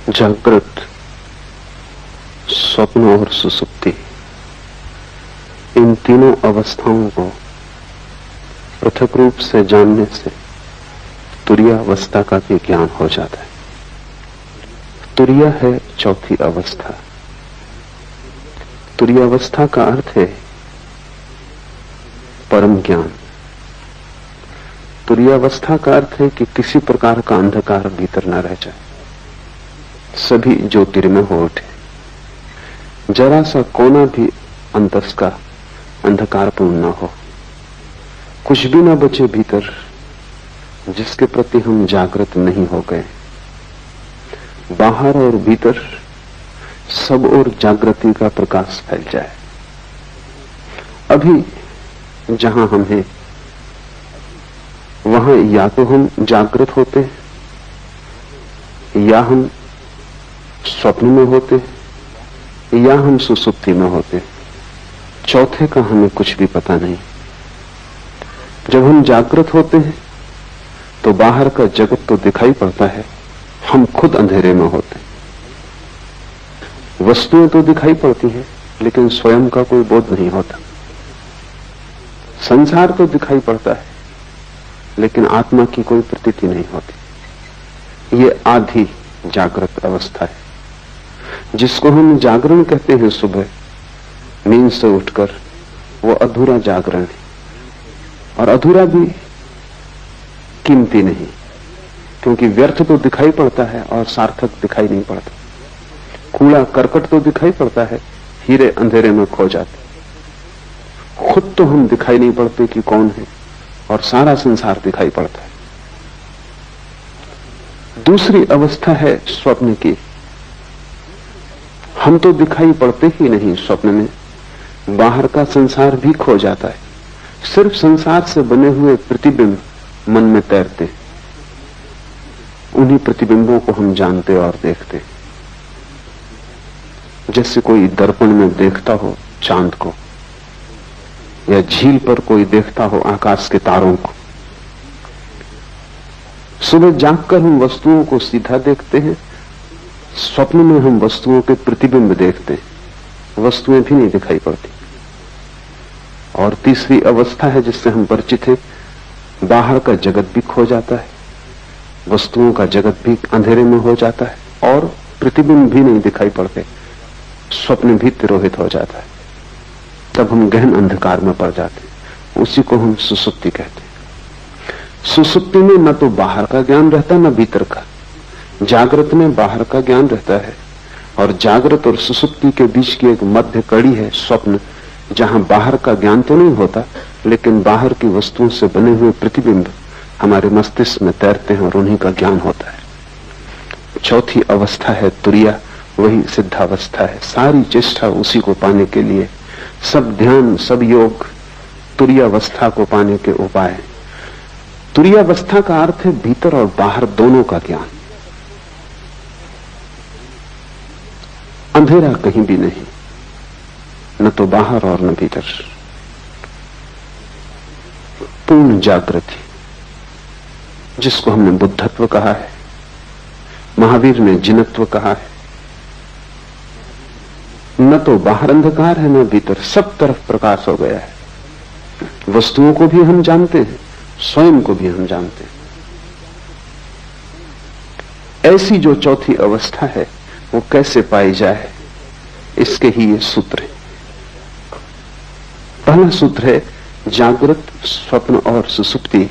जागृत, स्वप्न और सुसुप्ति, इन तीनों अवस्थाओं को पृथक रूप से जानने से तुरीयावस्था का भी ज्ञान हो जाता है। तुरीया है चौथी अवस्था। तुरीयावस्था का अर्थ है परम ज्ञान। तुरीयावस्था का अर्थ है कि किसी प्रकार का अंधकार भीतर न रह जाए, सभी ज्योतिर्मय हो उठे, जरा सा कोना भी अंतस का अंधकारपूर्ण न हो, कुछ भी न बचे भीतर जिसके प्रति हम जागृत नहीं हो गए। बाहर और भीतर सब और जागृति का प्रकाश फैल जाए। अभी जहां हम हैं वहां या तो हम जागृत होते या हम स्वप्न में होते या हम सुसुप्ति में होते। चौथे का हमें कुछ भी पता नहीं। जब हम जागृत होते हैं तो बाहर का जगत तो दिखाई पड़ता है, हम खुद अंधेरे में होते। वस्तुएं तो दिखाई पड़ती हैं लेकिन स्वयं का कोई बोध नहीं होता। संसार तो दिखाई पड़ता है लेकिन आत्मा की कोई प्रतीति नहीं होती। ये आधी जागृत अवस्था है जिसको हम जागरण कहते हैं। सुबह नींद से उठकर वो अधूरा जागरण है, और अधूरा भी कीमती नहीं, क्योंकि व्यर्थ तो दिखाई पड़ता है और सार्थक दिखाई नहीं पड़ता। कूड़ा करकट तो दिखाई पड़ता है, हीरे अंधेरे में खो जाते। खुद तो हम दिखाई नहीं पड़ते कि कौन है, और सारा संसार दिखाई पड़ता है। दूसरी अवस्था है स्वप्न की। हम तो दिखाई पड़ते ही नहीं स्वप्न में, बाहर का संसार भी खो जाता है। सिर्फ संसार से बने हुए प्रतिबिंब मन में तैरते, उन्हीं प्रतिबिंबों को हम जानते और देखते। जैसे कोई दर्पण में देखता हो चांद को, या झील पर कोई देखता हो आकाश के तारों को। सुबह जागकर हम वस्तुओं को सीधा देखते हैं, स्वप्न में हम वस्तुओं के प्रतिबिंब देखते हैं, वस्तुएं भी नहीं दिखाई पड़ती। और तीसरी अवस्था है जिससे हम परिचित हैं, बाहर का जगत भी खो जाता है, वस्तुओं का जगत भी अंधेरे में हो जाता है, और प्रतिबिंब भी नहीं दिखाई पड़ते, स्वप्न भी तिरोहित हो जाता है। तब हम गहन अंधकार में पड़ जाते हैं। उसी को हम सुसुप्ति कहते हैं। सुसुप्ति में न तो बाहर का ज्ञान रहता न भीतर का। जागृत में बाहर का ज्ञान रहता है, और जागृत और सुसुप्ति के बीच की एक मध्य कड़ी है स्वप्न, जहां बाहर का ज्ञान तो नहीं होता लेकिन बाहर की वस्तुओं से बने हुए प्रतिबिंब हमारे मस्तिष्क में तैरते हैं और उन्हीं का ज्ञान होता है। चौथी अवस्था है तुरीया, वही सिद्धावस्था है। सारी चेष्टा उसी को पाने के लिए, सब ध्यान सब योग तुरीयावस्था को पाने के उपाय। तुरीयावस्था का अर्थ है भीतर और बाहर दोनों का ज्ञान। अंधेरा कहीं भी नहीं, न तो बाहर और न भीतर। पूर्ण जागृति, जिसको हमने बुद्धत्व कहा है, महावीर ने जिनत्व कहा है। न तो बाहर अंधकार है न भीतर, सब तरफ प्रकाश हो गया है। वस्तुओं को भी हम जानते हैं, स्वयं को भी हम जानते हैं। ऐसी जो चौथी अवस्था है वो कैसे पाई जाए, इसके ही ये सूत्र है। पहला सूत्र है जागृत, स्वप्न और सुसुप्ति,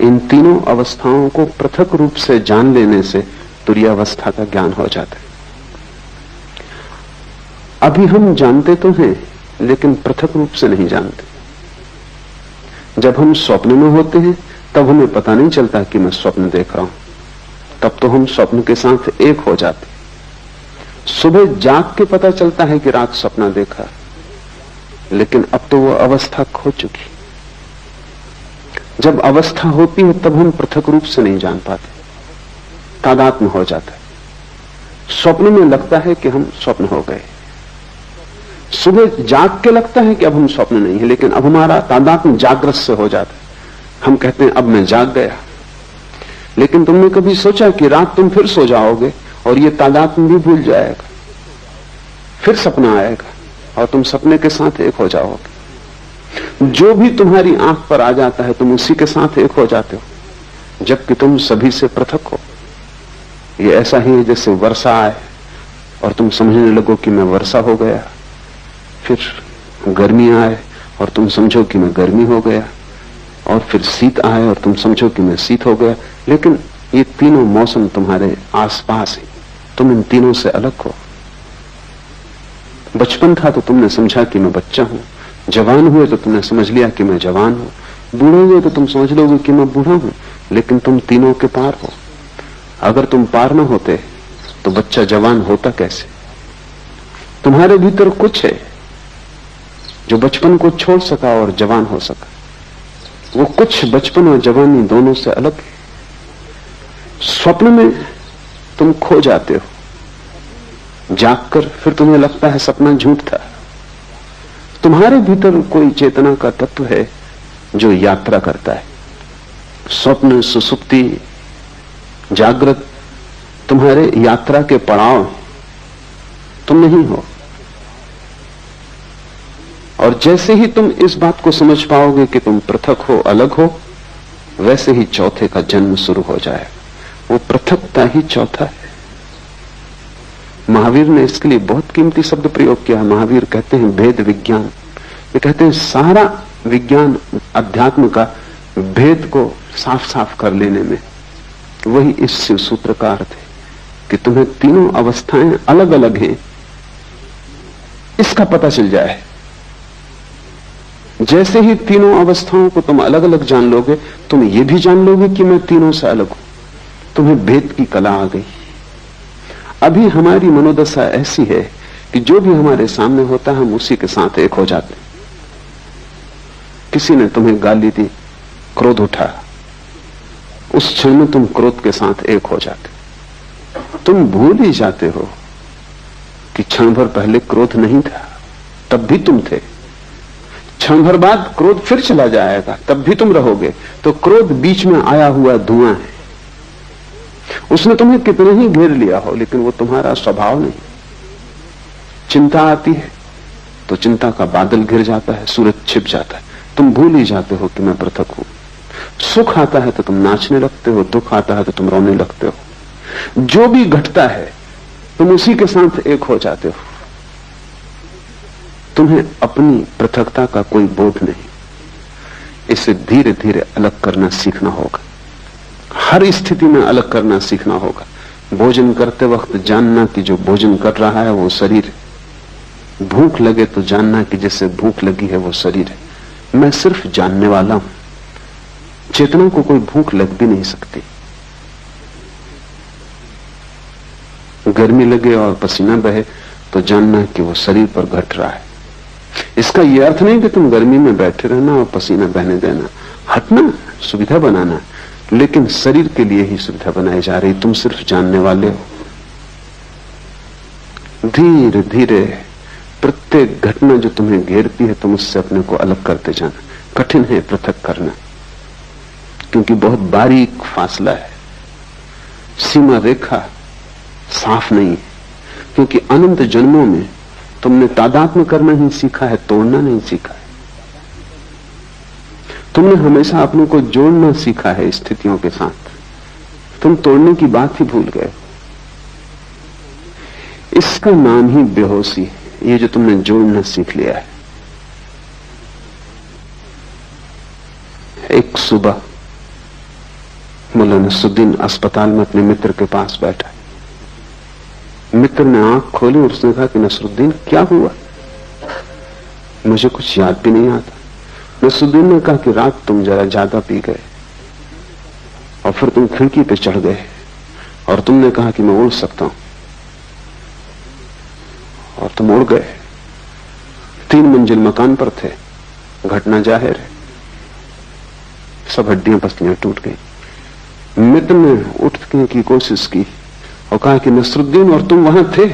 इन तीनों अवस्थाओं को पृथक रूप से जान लेने से तुरीयावस्था का ज्ञान हो जाता है। अभी हम जानते तो हैं लेकिन पृथक रूप से नहीं जानते। जब हम स्वप्न में होते हैं तब हमें पता नहीं चलता कि मैं स्वप्न देख रहा हूं, तब तो हम स्वप्न के साथ एक हो जाते। सुबह जाग के पता चलता है कि रात सपना देखा, लेकिन अब तो वो अवस्था खो चुकी। जब अवस्था होती है तब हम पृथक रूप से नहीं जान पाते, तादात्म्य हो जाता है। स्वप्न में लगता है कि हम स्वप्न हो गए, सुबह जाग के लगता है कि अब हम स्वप्न नहीं है, लेकिन अब हमारा तादात्म्य जागृत से हो जाता है। हम कहते हैं अब मैं जाग गया। लेकिन तुमने कभी सोचा कि रात तुम फिर सो जाओगे और ये तादात्म्य भी भूल जाएगा। फिर सपना आएगा और तुम सपने के साथ एक हो जाओगे। जो भी तुम्हारी आंख पर आ जाता है तुम उसी के साथ एक हो जाते हो, जबकि तुम सभी से पृथक हो। ये ऐसा ही है जैसे वर्षा आए और तुम समझने लगो कि मैं वर्षा हो गया, फिर गर्मी आए और तुम समझो कि मैं गर्मी हो गया, और फिर शीत आए और तुम समझो कि मैं शीत हो गया। लेकिन ये तीनों मौसम तुम्हारे आसपास हैं, तुम इन तीनों से अलग हो। बचपन था तो तुमने समझा कि मैं बच्चा हूं, जवान हुए तो तुमने समझ लिया कि मैं जवान हूं, बूढ़े हुए तो तुम समझ लोगे कि मैं बूढ़ा हूं, लेकिन तुम तीनों के पार हो। अगर तुम पार न होते तो बच्चा जवान होता कैसे? तुम्हारे भीतर कुछ है जो बचपन को छोड़ सका और जवान हो सका। वो कुछ बचपन और जवानी दोनों से अलग है। स्वप्न में तुम खो जाते हो, जागकर फिर तुम्हें लगता है सपना झूठ था। तुम्हारे भीतर कोई चेतना का तत्व है जो यात्रा करता है। स्वप्न, सुसुप्ति, जागृत तुम्हारे यात्रा के पड़ाव, तुम नहीं हो। और जैसे ही तुम इस बात को समझ पाओगे कि तुम पृथक हो, अलग हो, वैसे ही चौथे का जन्म शुरू हो जाएगा। वो पृथकता ही चौथा है। महावीर ने इसके लिए बहुत कीमती शब्द प्रयोग किया। महावीर कहते हैं भेद विज्ञान। ये कहते हैं सारा विज्ञान अध्यात्म का भेद को साफ साफ कर लेने में वही इस शिव सूत्र का अर्थ है कि तुम्हें तीनों अवस्थाएं अलग अलग हैं, इसका पता चल जाए। जैसे ही तीनों अवस्थाओं को तुम अलग अलग जान लोगे, तुम ये भी जान लोगे कि मैं तीनों से अलग हूं। तुम्हें भेद की कला आ गई। अभी हमारी मनोदशा ऐसी है कि जो भी हमारे सामने होता है हम उसी के साथ एक हो जाते हैं। किसी ने तुम्हें गाली दी, क्रोध उठा, उस क्षण में तुम क्रोध के साथ एक हो जाते। तुम भूल ही जाते हो कि क्षण भर पहले क्रोध नहीं था, तब भी तुम थे। क्षण भर बाद क्रोध फिर चला जाएगा, तब भी तुम रहोगे। तो क्रोध बीच में आया हुआ धुआं है। उसने तुम्हें कितने ही घेर लिया हो, लेकिन वो तुम्हारा स्वभाव नहीं। चिंता आती है तो चिंता का बादल घिर जाता है, सूरज छिप जाता है, तुम भूल ही जाते हो कि मैं पृथक हूं। सुख आता है तो तुम नाचने लगते हो, दुख आता है तो तुम रोने लगते हो। जो भी घटता है तुम उसी के साथ एक हो जाते हो। तुम्हें अपनी पृथकता का कोई बोध नहीं। इसे धीरे धीरे अलग करना सीखना होगा। हर स्थिति में अलग करना सीखना होगा। भोजन करते वक्त जानना कि जो भोजन कर रहा है वो शरीर है। भूख लगे तो जानना कि जिससे भूख लगी है वो शरीर है। मैं सिर्फ जानने वाला हूं। चेतना को कोई भूख लग भी नहीं सकती। गर्मी लगे और पसीना बहे तो जानना कि वो शरीर पर घट रहा है। इसका यह अर्थ नहीं कि तुम गर्मी में बैठे रहना और पसीना बहने देना, हटना, सुविधा बनाना, लेकिन शरीर के लिए ही सुविधा बनाई जा रही। तुम सिर्फ जानने वाले हो। धीरे धीरे प्रत्येक घटना जो तुम्हें घेरती है तुम उससे अपने को अलग करते जाना। कठिन है पृथक करना, क्योंकि बहुत बारीक फासला है, सीमा रेखा साफ नहीं है। क्योंकि अनंत जन्मों में तुमने तादात्म्य करना ही सीखा है, तोड़ना नहीं सीखा है। तुमने हमेशा अपने को जोड़ना सीखा है स्थितियों के साथ, तुम तोड़ने की बात ही भूल गए। इसका नाम ही बेहोशी है, ये जो तुमने जोड़ना सीख लिया है। एक सुबह मुल्ला नसरुद्दीन अस्पताल में अपने मित्र के पास बैठा। मित्र ने आंख खोली और उसने कहा कि नसरुद्दीन क्या हुआ? मुझे कुछ याद भी नहीं आता। नसरुद्दीन ने कहा कि रात तुम जरा ज्यादा पी गए और फिर तुम खिड़की पे चढ़ गए और तुमने कहा कि मैं उड़ सकता हूं, और तुम उड़ गए। 3 मंजिल मकान पर थे। घटना जाहिर है, सब हड्डियां पसलियां टूट गई। मित्र ने उठने की कोशिश की और कहा कि नसरुद्दीन, और तुम वहां थे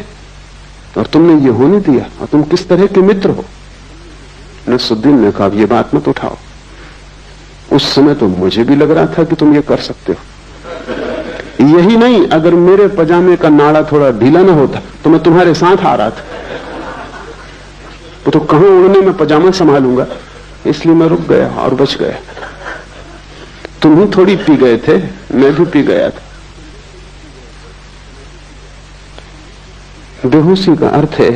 और तुमने ये होने दिया, और तुम किस तरह के मित्र हो? नसरुद्दीन ने कहा ये बात मत उठाओ, उस समय तो मुझे भी लग रहा था कि तुम ये कर सकते हो, यही नहीं, अगर मेरे पजामे का नाड़ा थोड़ा ढीला ना होता तो मैं तुम्हारे साथ आ रहा था। तो कहां उड़ने में पजामा संभालूंगा, इसलिए मैं रुक गया और बच गया। तुम ही थोड़ी पी गए थे, मैं भी पी गया था। बेहोशी का अर्थ है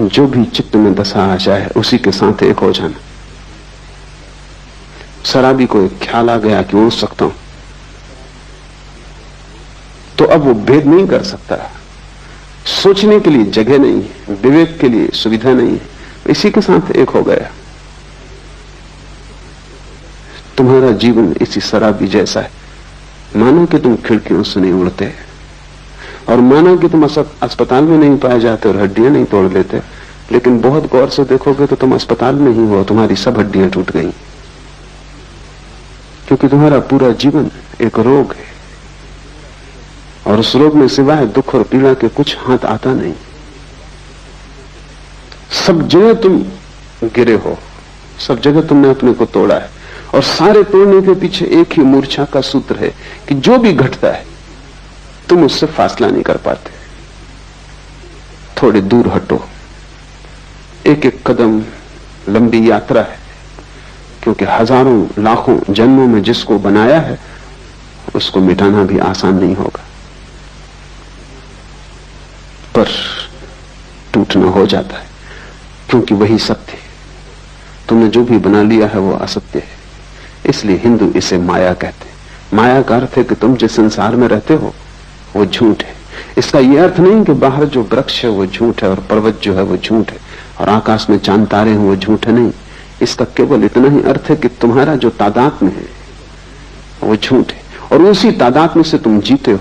जो भी चित्त में दशा आ जाए उसी के साथ एक हो जाना। शराबी को एक ख्याल आ गया कि उड़ सकता हूं, तो अब वो भेद नहीं कर सकता। सोचने के लिए जगह नहीं है, विवेक के लिए सुविधा नहीं है, इसी के साथ एक हो गया। तुम्हारा जीवन इसी शराबी जैसा है। मानो कि तुम खिड़कियों से नहीं उड़ते, और माना कि तुम अस्पताल में नहीं पाए जाते और हड्डियां नहीं तोड़ लेते, लेकिन बहुत गौर से देखोगे तो तुम अस्पताल में ही हो, तुम्हारी सब हड्डियां टूट गई, क्योंकि तुम्हारा पूरा जीवन एक रोग है, और उस रोग में सिवाय दुख और पीड़ा के कुछ हाथ आता नहीं। सब जगह तुम गिरे हो, सब जगह तुमने अपने को तोड़ा है, और सारे तोड़ने के पीछे एक ही मूर्छा का सूत्र है कि जो भी घटता है तुम उससे फासला नहीं कर पाते। थोड़े दूर हटो, एक एक कदम लंबी यात्रा है, क्योंकि हजारों लाखों जन्मों में जिसको बनाया है उसको मिटाना भी आसान नहीं होगा, पर टूटना हो जाता है, क्योंकि वही सत्य है। तुमने जो भी बना लिया है वो असत्य है, इसलिए हिंदू इसे माया कहते हैं। माया का अर्थ है कि तुम जिस संसार में रहते हो वो झूठ है। इसका यह अर्थ नहीं कि बाहर जो वृक्ष है वो झूठ है और पर्वत जो है वो झूठ है और आकाश में चांद तारे हैं वो झूठ है, नहीं। इसका केवल इतना ही अर्थ है कि तुम्हारा जो तादात्म्य है वो झूठ है, और उसी तादात्म्य से तुम जीते हो,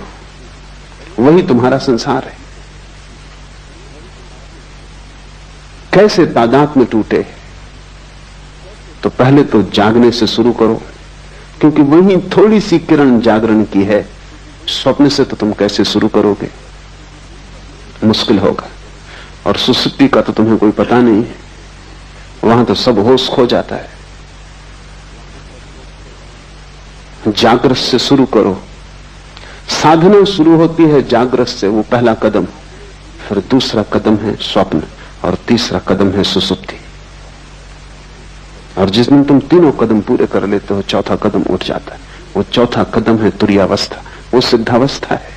वही तुम्हारा संसार है। कैसे तादात्म्य टूटे? तो पहले तो जागने से शुरू करो, क्योंकि वही थोड़ी सी किरण जागरण की है। स्वप्न से तो तुम कैसे शुरू करोगे? मुश्किल होगा। और सुसुप्ति का तो तुम्हें कोई पता नहीं है, वहां तो सब होश खो जाता है। जागृत से शुरू करो। साधना शुरू होती है जागृत से, वो पहला कदम। फिर दूसरा कदम है स्वप्न, और तीसरा कदम है सुसुप्ति। और जिस दिन तुम तीनों कदम पूरे कर लेते हो, चौथा कदम उठ जाता है। वो चौथा कदम है तुरीयावस्था, वो सिद्धावस्था है।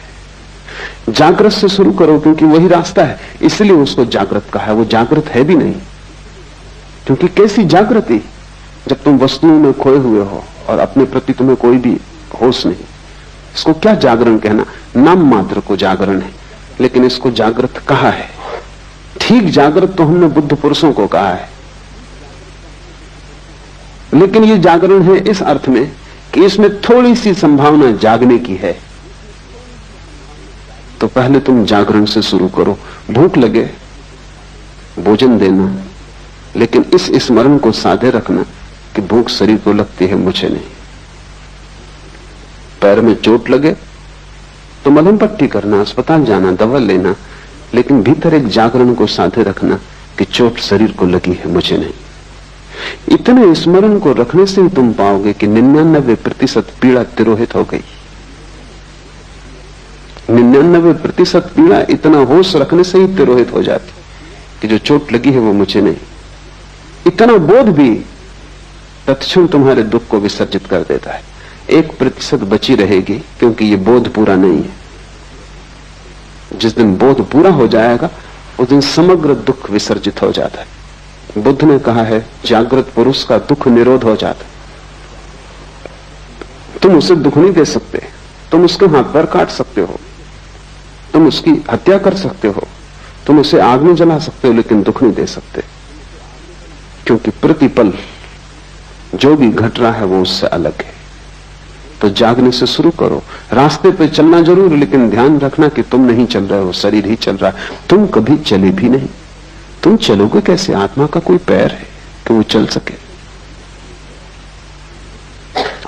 जागृत से शुरू करो, क्योंकि वही रास्ता है, इसलिए उसको जागृत कहा है। वो जागृत है भी नहीं, क्योंकि कैसी जागृति जब तुम वस्तुओं में खोए हुए हो और अपने प्रति तुम्हें कोई भी होश नहीं। इसको क्या जागरण कहना? नाम मात्र को जागरण है, लेकिन इसको जागृत कहा है। ठीक जागृत तो हमने बुद्ध पुरुषों को कहा है, लेकिन ये जागरण है इस अर्थ में कि इसमें थोड़ी सी संभावना जागने की है। तो पहले तुम जागरण से शुरू करो। भूख लगे भोजन देना, लेकिन इस स्मरण को साधे रखना कि भूख शरीर को लगती है, मुझे नहीं। पैर में चोट लगे तो मलहम पट्टी करना, अस्पताल जाना, दवा लेना, लेकिन भीतर एक जागरण को साधे रखना कि चोट शरीर को लगी है, मुझे नहीं। इतने स्मरण को रखने से ही तुम पाओगे कि 99% पीड़ा तिरोहित हो गई। 99% पीड़ा इतना होश रखने से ही तिरोहित हो जाती कि जो चोट लगी है वो मुझे नहीं। इतना बोध भी तत्क्षण तुम्हारे दुख को विसर्जित कर देता है। 1% बची रहेगी, क्योंकि ये बोध पूरा नहीं है। जिस दिन बोध पूरा हो जाएगा उस दिन समग्र दुख विसर्जित हो जाता है। बुद्ध ने कहा है, जागृत पुरुष का दुख निरोध हो जाता। तुम उसे दुख नहीं दे सकते, तुम उसके हाथ पैर काट सकते हो, तुम उसकी हत्या कर सकते हो, तुम उसे आग में जला सकते हो, लेकिन दुख नहीं दे सकते, क्योंकि प्रतिपल जो भी घट रहा है वो उससे अलग है। तो जागने से शुरू करो। रास्ते पे चलना जरूर, लेकिन ध्यान रखना कि तुम नहीं चल रहे हो, शरीर ही चल रहा है। तुम कभी चले भी नहीं। तुम चलोगे कैसे? आत्मा का कोई पैर है कि वो चल सके?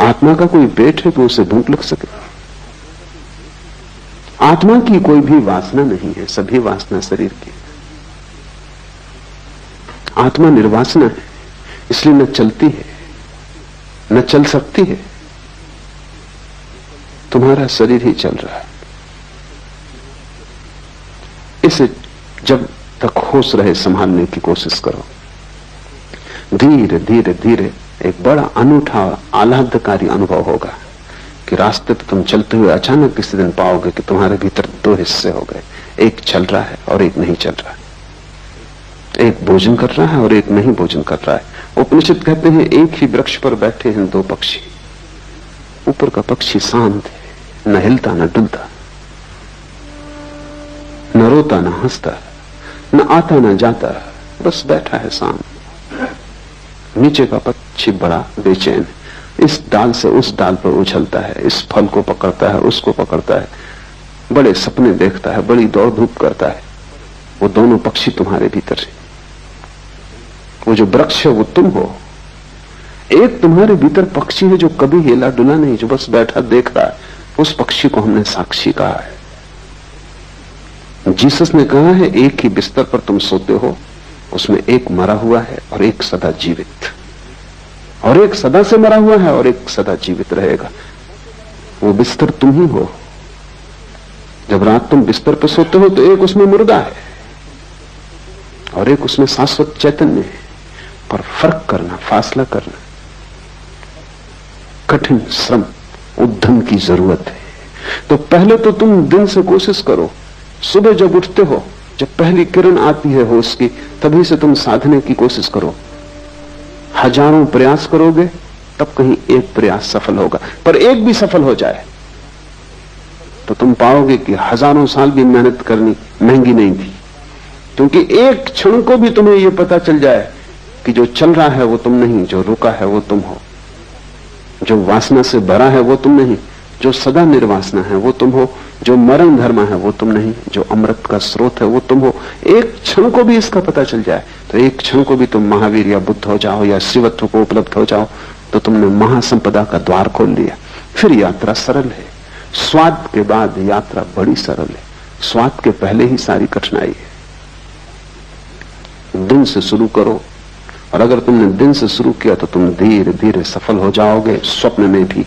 आत्मा का कोई पेट है कि उसे भूख लग सके? आत्मा की कोई भी वासना नहीं है, सभी वासना शरीर की। आत्मा निर्वासना है, इसलिए न चलती है न चल सकती है। तुम्हारा शरीर ही चल रहा है। इसे जब तक होश रहे संभालने की कोशिश करो। धीरे धीरे धीरे एक बड़ा अनूठा आह्लादकारी अनुभव होगा कि रास्ते पर तुम चलते हुए अचानक किसी दिन पाओगे कि तुम्हारे भीतर दो हिस्से हो गए, एक चल रहा है और एक नहीं चल रहा है, एक भोजन कर रहा है और एक नहीं भोजन कर रहा है। उपनिषद कहते हैं एक ही वृक्ष पर बैठे हैं दो पक्षी। ऊपर का पक्षी शांत है, न हिलता न डुलता, न रोता न हंसता, न आता न जाता, बस बैठा है शांत। नीचे का पक्षी बड़ा बेचैन, इस डाल से उस डाल पर उछलता है, इस फल को पकड़ता है, उसको पकड़ता है, बड़े सपने देखता है, बड़ी दौड़ धूप करता है। वो दोनों पक्षी तुम्हारे भीतर है। वो जो वृक्ष है वो तुम हो। एक तुम्हारे भीतर पक्षी है जो कभी हिला डुला नहीं, जो बस बैठा देख रहा है। उस पक्षी को हमने साक्षी कहा है। जीसस ने कहा है एक ही बिस्तर पर तुम सोते हो, उसमें एक मरा हुआ है और एक सदा जीवित, और एक सदा से मरा हुआ है और एक सदा जीवित रहेगा। वो बिस्तर तुम ही हो। जब रात तुम बिस्तर पर सोते हो तो एक उसमें मुर्दा है और एक उसमें शाश्वत चैतन्य है। पर फर्क करना, फासला करना, कठिन श्रम, उद्यम की जरूरत है। तो पहले तो तुम दिन से कोशिश करो, सुबह जब उठते हो, जब पहली किरण आती है होश की, तभी से तुम साधने की कोशिश करो। हजारों प्रयास करोगे तब कहीं एक प्रयास सफल होगा, पर एक भी सफल हो जाए तो तुम पाओगे कि हजारों साल भी मेहनत करनी महंगी नहीं थी। क्योंकि एक क्षण को भी तुम्हें यह पता चल जाए कि जो चल रहा है वो तुम नहीं, जो रुका है वो तुम हो, जो वासना से भरा है वो तुम नहीं, जो सदा निर्वासना है वो तुम हो, जो मरण धर्म है वो तुम नहीं, जो अमृत का स्रोत है वो तुम हो। एक क्षण को भी इसका पता चल जाए तो एक क्षण को भी तुम महावीर या बुद्ध हो जाओ या शिवत्व को उपलब्ध हो जाओ तो तुमने महासंपदा का द्वार खोल लिया। फिर यात्रा सरल है। स्वाद के बाद यात्रा बड़ी सरल है, स्वाद के पहले ही सारी कठिनाई है। दिन से शुरू करो, और अगर तुमने दिन से शुरू किया तो तुम धीरे धीरे सफल हो जाओगे, स्वप्न में भी।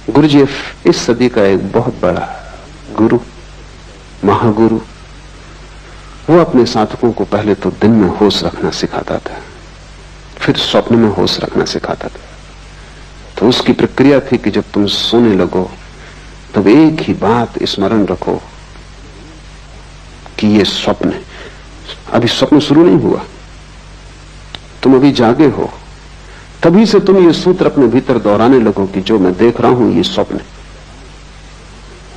गुरुजीएफ इस सदी का एक बहुत बड़ा गुरु, महागुरु, वो अपने साधकों को पहले तो दिन में होश रखना सिखाता था, फिर स्वप्न में होश रखना सिखाता था। तो उसकी प्रक्रिया थी कि जब तुम सोने लगो तब एक ही बात स्मरण रखो कि ये स्वप्न है। अभी स्वप्न शुरू नहीं हुआ, तुम अभी जागे हो, तभी से तुम ये सूत्र अपने भीतर दोहराने लगो कि जो मैं देख रहा हूं ये स्वप्न है।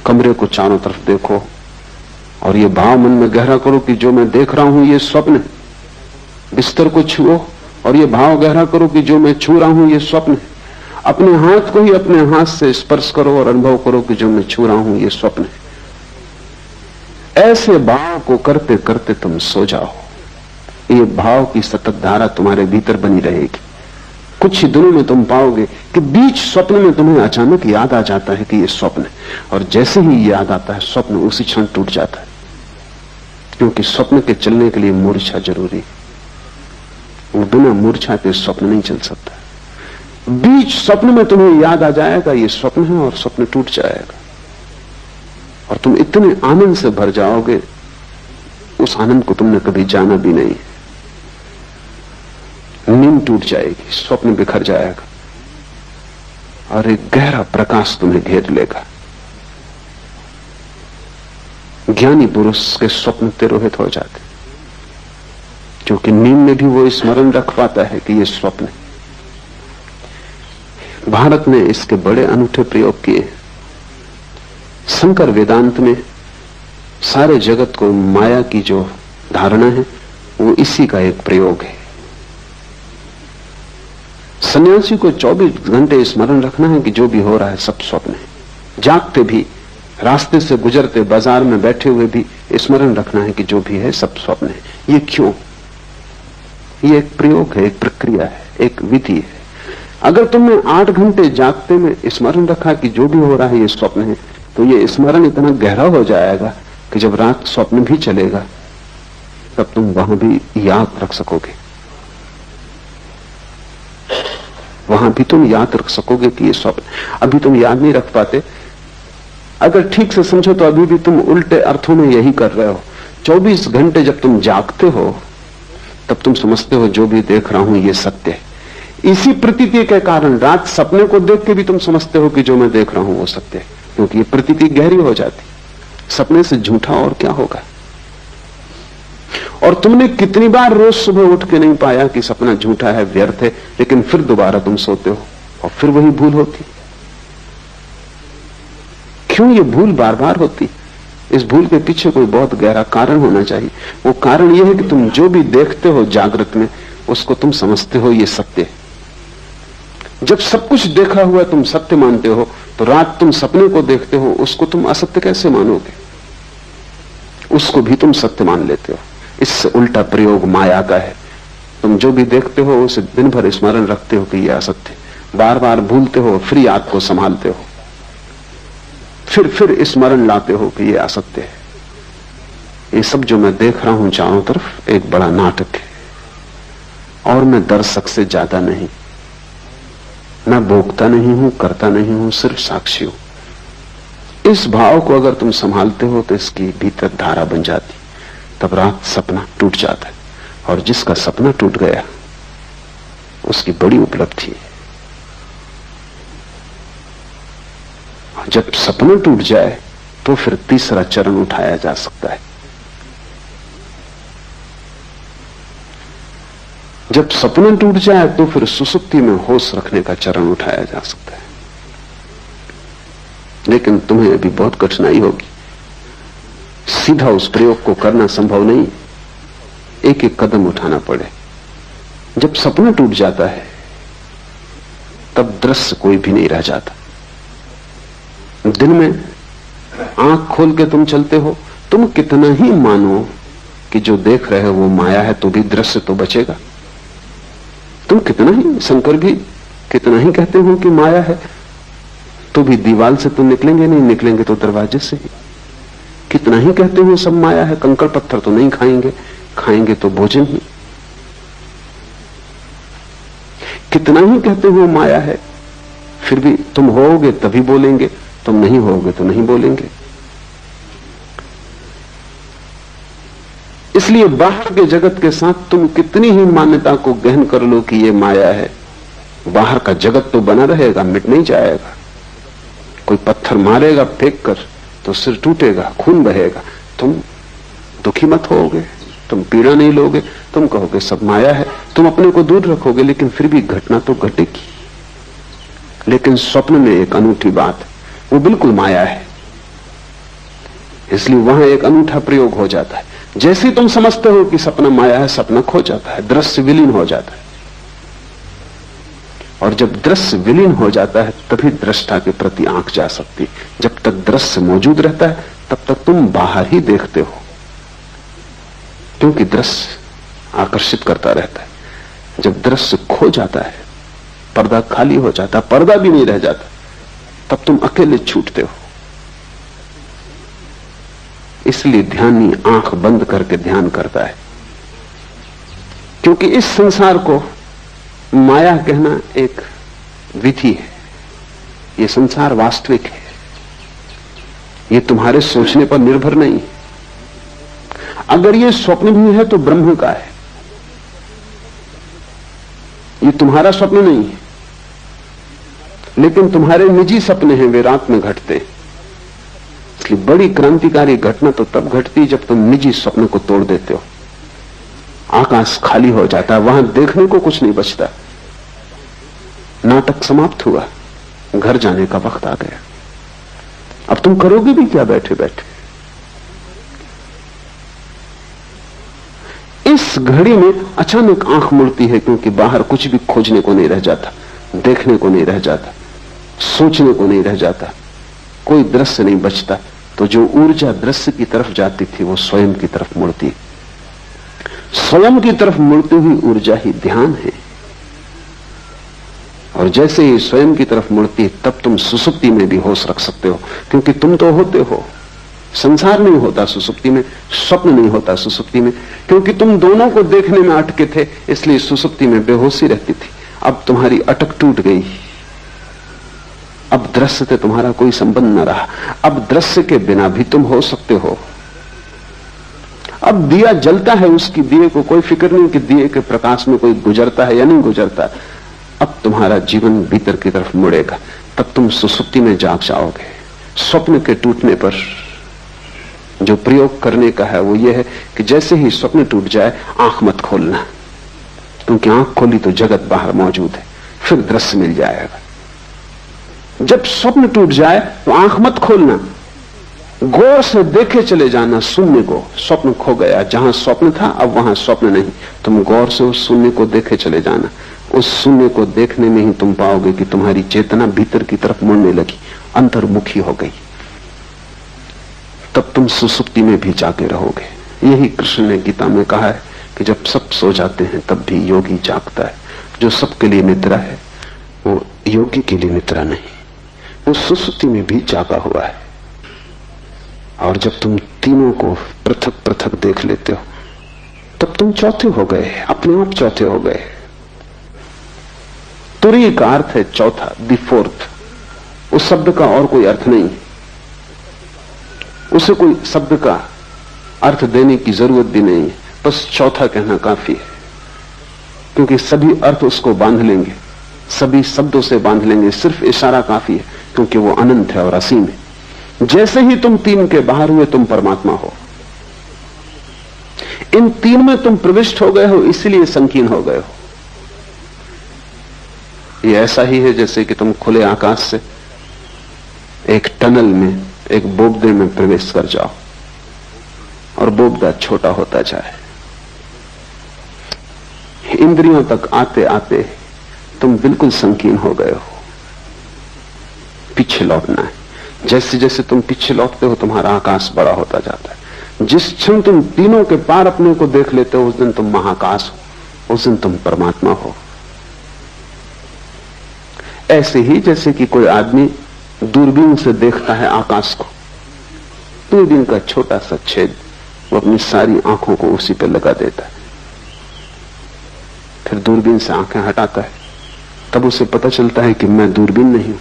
कमरे को चारों तरफ देखो और ये भाव मन में गहरा करो कि जो मैं देख रहा हूं ये स्वप्न है। बिस्तर को छुओ और ये भाव गहरा करो कि जो मैं छू रहा हूं ये स्वप्न है। अपने हाथ को ही अपने हाथ से स्पर्श करो और अनुभव करो कि जो मैं छू रहा हूं ये स्वप्न है। ऐसे भाव को करते करते तुम सो जाओ। ये भाव की सतत धारा तुम्हारे भीतर बनी रहेगी। कुछ ही दिनों में तुम पाओगे कि बीच स्वप्न में तुम्हें अचानक याद आ जाता है कि ये स्वप्न है, और जैसे ही याद आता है स्वप्न उसी क्षण टूट जाता है। क्योंकि स्वप्न के चलने के लिए मूर्छा जरूरी है, वो बिना मूर्छा के स्वप्न नहीं चल सकता। बीच स्वप्न में तुम्हें याद आ जाएगा ये स्वप्न है और स्वप्न टूट जाएगा, और तुम इतने आनंद से भर जाओगे, उस आनंद को तुमने कभी जाना भी नहीं। नींद टूट जाएगी, स्वप्न बिखर जाएगा और एक गहरा प्रकाश तुम्हें घेर लेगा। ज्ञानी पुरुष के स्वप्न तिरोहित हो जाते, क्योंकि नींद में भी वो स्मरण रख पाता है कि ये स्वप्न है। भारत ने इसके बड़े अनूठे प्रयोग किए। शंकर वेदांत में सारे जगत को माया की जो धारणा है वो इसी का एक प्रयोग है। सन्यासी को 24 घंटे स्मरण रखना है कि जो भी हो रहा है सब स्वप्न है। जागते भी, रास्ते से गुजरते, बाजार में बैठे हुए भी स्मरण रखना है कि जो भी है सब स्वप्न है। ये क्यों? ये एक प्रयोग है, एक प्रक्रिया है, एक विधि है। अगर तुमने 8 घंटे जागते में स्मरण रखा कि जो भी हो रहा है ये स्वप्न है, तो ये स्मरण इतना गहरा हो जाएगा कि जब रात स्वप्न भी चलेगा तब तुम वहां भी याद रख सकोगे, वहां भी तुम याद रख सकोगे कि ये स्वप्न। अभी तुम याद नहीं रख पाते अगर ठीक से समझो तो अभी भी तुम उल्टे अर्थों में यही कर रहे हो। 24 घंटे जब तुम जागते हो तब तुम समझते हो जो भी देख रहा हूं ये सत्य है। इसी प्रतीति के कारण रात सपने को देख के भी तुम समझते हो कि जो मैं देख रहा हूं वो सत्य है, क्योंकि ये प्रतीति गहरी हो जाती। सपने से झूठा और क्या होगा। और तुमने कितनी बार रोज सुबह उठ के नहीं पाया कि सपना झूठा है, व्यर्थ है, लेकिन फिर दोबारा तुम सोते हो और फिर वही भूल होती। क्यों ये भूल बार बार होती? इस भूल के पीछे कोई बहुत गहरा कारण होना चाहिए। वो कारण ये है कि तुम जो भी देखते हो जागृत में उसको तुम समझते हो ये सत्य है। जब सब कुछ देखा हुआ तुम सत्य मानते हो तो रात तुम सपने को देखते हो उसको तुम असत्य कैसे मानोगे? उसको भी तुम सत्य मान लेते हो। इससे उल्टा प्रयोग माया का है। तुम जो भी देखते हो उसे दिन भर स्मरण रखते हो कि यह असत्य, बार बार भूलते हो, फिर याद को संभालते हो, फिर स्मरण लाते हो कि यह असत्य है। ये सब जो मैं देख रहा हूं चारों तरफ एक बड़ा नाटक है और मैं दर्शक से ज्यादा नहीं। मैं भोगता नहीं हूं, करता नहीं हूं, सिर्फ साक्षी हूं। इस भाव को अगर तुम संभालते हो तो इसकी भीतर धारा बन जाती। तब रात सपना टूट जाता है और जिसका सपना टूट गया उसकी बड़ी उपलब्धि है। जब सपना टूट जाए तो फिर तीसरा चरण उठाया जा सकता है। जब सपना टूट जाए तो फिर सुसुप्ति में होश रखने का चरण उठाया जा सकता है। लेकिन तुम्हें अभी बहुत कठिनाई होगी। सीधा उस प्रयोग को करना संभव नहीं, एक एक कदम उठाना पड़े। जब सपना टूट जाता है तब दृश्य कोई भी नहीं रह जाता। दिन में आंख खोल के तुम चलते हो, तुम कितना ही मानो कि जो देख रहे हो वो माया है तो भी दृश्य तो बचेगा। तुम कितना ही, शंकर भी कितना ही कहते हो कि माया है, तो भी दीवार से तो निकलेंगे नहीं, निकलेंगे तो दरवाजे से ही। कितना ही कहते हो सब माया है, कंकड़ पत्थर तो नहीं खाएंगे, खाएंगे तो भोजन ही। कितना ही कहते हो माया है, फिर भी तुम होगे तभी बोलेंगे, तुम नहीं होगे तो नहीं बोलेंगे। इसलिए बाहर के जगत के साथ तुम कितनी ही मान्यता को गहन कर लो कि ये माया है, बाहर का जगत तो बना रहेगा, मिट नहीं जाएगा। कोई पत्थर मारेगा फेंक कर तो सिर टूटेगा, खून बहेगा, तुम दुखी मत होगे, तुम पीड़ा नहीं लोगे, तुम कहोगे सब माया है, तुम अपने को दूर रखोगे, लेकिन फिर भी घटना तो घटेगी। लेकिन स्वप्न में एक अनूठी बात, वो बिल्कुल माया है, इसलिए वहां एक अनूठा प्रयोग हो जाता है। जैसे ही तुम समझते हो कि सपना माया है, सपना खो जाता है, दृश्य विलीन हो जाता है। और जब दृश्य विलीन हो जाता है तभी दृष्टा के प्रति आंख जा सकती। जब तक दृश्य मौजूद रहता है तब तक तुम बाहर ही देखते हो, क्योंकि दृश्य आकर्षित करता रहता है। जब दृश्य खो जाता है, पर्दा खाली हो जाता, पर्दा भी नहीं रह जाता, तब तुम अकेले छूटते हो। इसलिए ध्यानी आंख बंद करके ध्यान करता है, क्योंकि इस संसार को माया कहना एक विधि है। ये संसार वास्तविक है, ये तुम्हारे सोचने पर निर्भर नहीं। अगर ये स्वप्न भी है तो ब्रह्म का है, ये तुम्हारा स्वप्न नहीं है। लेकिन तुम्हारे निजी सपने हैं, वे रात में घटते हैं। इसलिए बड़ी क्रांतिकारी घटना तो तब घटती जब तुम निजी स्वप्न को तोड़ देते हो। आकाश खाली हो जाता है, वहां देखने को कुछ नहीं बचता। नाटक समाप्त हुआ, घर जाने का वक्त आ गया। अब तुम करोगे भी क्या बैठे बैठे? इस घड़ी में अचानक आंख मुड़ती है, क्योंकि बाहर कुछ भी खोजने को नहीं रह जाता, देखने को नहीं रह जाता, सोचने को नहीं रह जाता, कोई दृश्य नहीं बचता। तो जो ऊर्जा दृश्य की तरफ जाती थी वो स्वयं की तरफ मुड़ती। स्वयं की तरफ मुड़ती हुई ऊर्जा ही ध्यान है। और जैसे ही स्वयं की तरफ मुड़ती है तब तुम सुसुप्ति में भी होश रख सकते हो, क्योंकि तुम तो होते हो। संसार नहीं होता सुसुप्ति में, स्वप्न नहीं होता सुसुप्ति में, क्योंकि तुम दोनों को देखने में अटके थे, इसलिए सुसुप्ति में बेहोशी रहती थी। अब तुम्हारी अटक टूट गई, अब दृश्य से तुम्हारा कोई संबंध न रहा। अब दृश्य के बिना भी तुम हो सकते हो। अब दिया जलता है, उसकी दिए को कोई फिक्र नहीं कि दिए के प्रकाश में कोई गुजरता है या नहीं गुजरता। अब तुम्हारा जीवन भीतर की तरफ मुड़ेगा, तब तुम सुसुप्ति में जाग जाओगे। स्वप्न के टूटने पर जो प्रयोग करने का है वो ये है कि जैसे ही स्वप्न टूट जाए आंख मत खोलना, क्योंकि आंख खोली तो जगत बाहर मौजूद है, फिर दृश्य मिल जाएगा। जब स्वप्न टूट जाए तो आंख मत खोलना, गौर से देखे चले जाना शून्य को। स्वप्न खो गया, जहां स्वप्न था अब वहां स्वप्न नहीं। तुम गौर से उस शून्य को देखे चले जाना। उस शून्य को देखने में ही तुम पाओगे कि तुम्हारी चेतना भीतर की तरफ मुड़ने लगी, अंतर्मुखी हो गई। तब तुम सुसुप्ति में भी जागे रहोगे। यही कृष्ण ने गीता में कहा है कि जब सब सो जाते हैं तब भी योगी जागता है। जो सबके लिए निद्रा है वो योगी के लिए निद्रा नहीं, वो सुसुप्ति में भी जागा हुआ है। और जब तुम तीनों को पृथक पृथक देख लेते हो तब तुम चौथे हो गए, अपने आप चौथे हो गए। तुरीय का अर्थ है चौथा, द फोर्थ। उस शब्द का और कोई अर्थ नहीं, उसे कोई शब्द का अर्थ देने की जरूरत भी नहीं है, बस चौथा कहना काफी है। क्योंकि सभी अर्थ उसको बांध लेंगे, सभी शब्दों से बांध लेंगे, सिर्फ इशारा काफी है, क्योंकि वो अनंत है और असीम है। जैसे ही तुम तीन के बाहर हुए तुम परमात्मा हो। इन तीन में तुम प्रविष्ट हो गए हो, इसलिए संकीर्ण हो गए हो। ये ऐसा ही है जैसे कि तुम खुले आकाश से एक टनल में, एक बोगदे में प्रवेश कर जाओ और बोगदा छोटा होता जाए। इंद्रियों तक आते आते तुम बिल्कुल संकीर्ण हो गए हो। पीछे लौटना है। जैसे जैसे तुम पीछे लौटते हो तुम्हारा आकाश बड़ा होता जाता है। जिस क्षण तुम तीनों के पार अपने को देख लेते हो उस दिन तुम महाकाश हो, उस दिन तुम परमात्मा हो। ऐसे ही जैसे कि कोई आदमी दूरबीन से देखता है आकाश को, दूरबीन का छोटा सा छेद, वो अपनी सारी आंखों को उसी पर लगा देता है। फिर दूरबीन से आंखें हटाता है, तब उसे पता चलता है कि मैं दूरबीन नहीं हूं।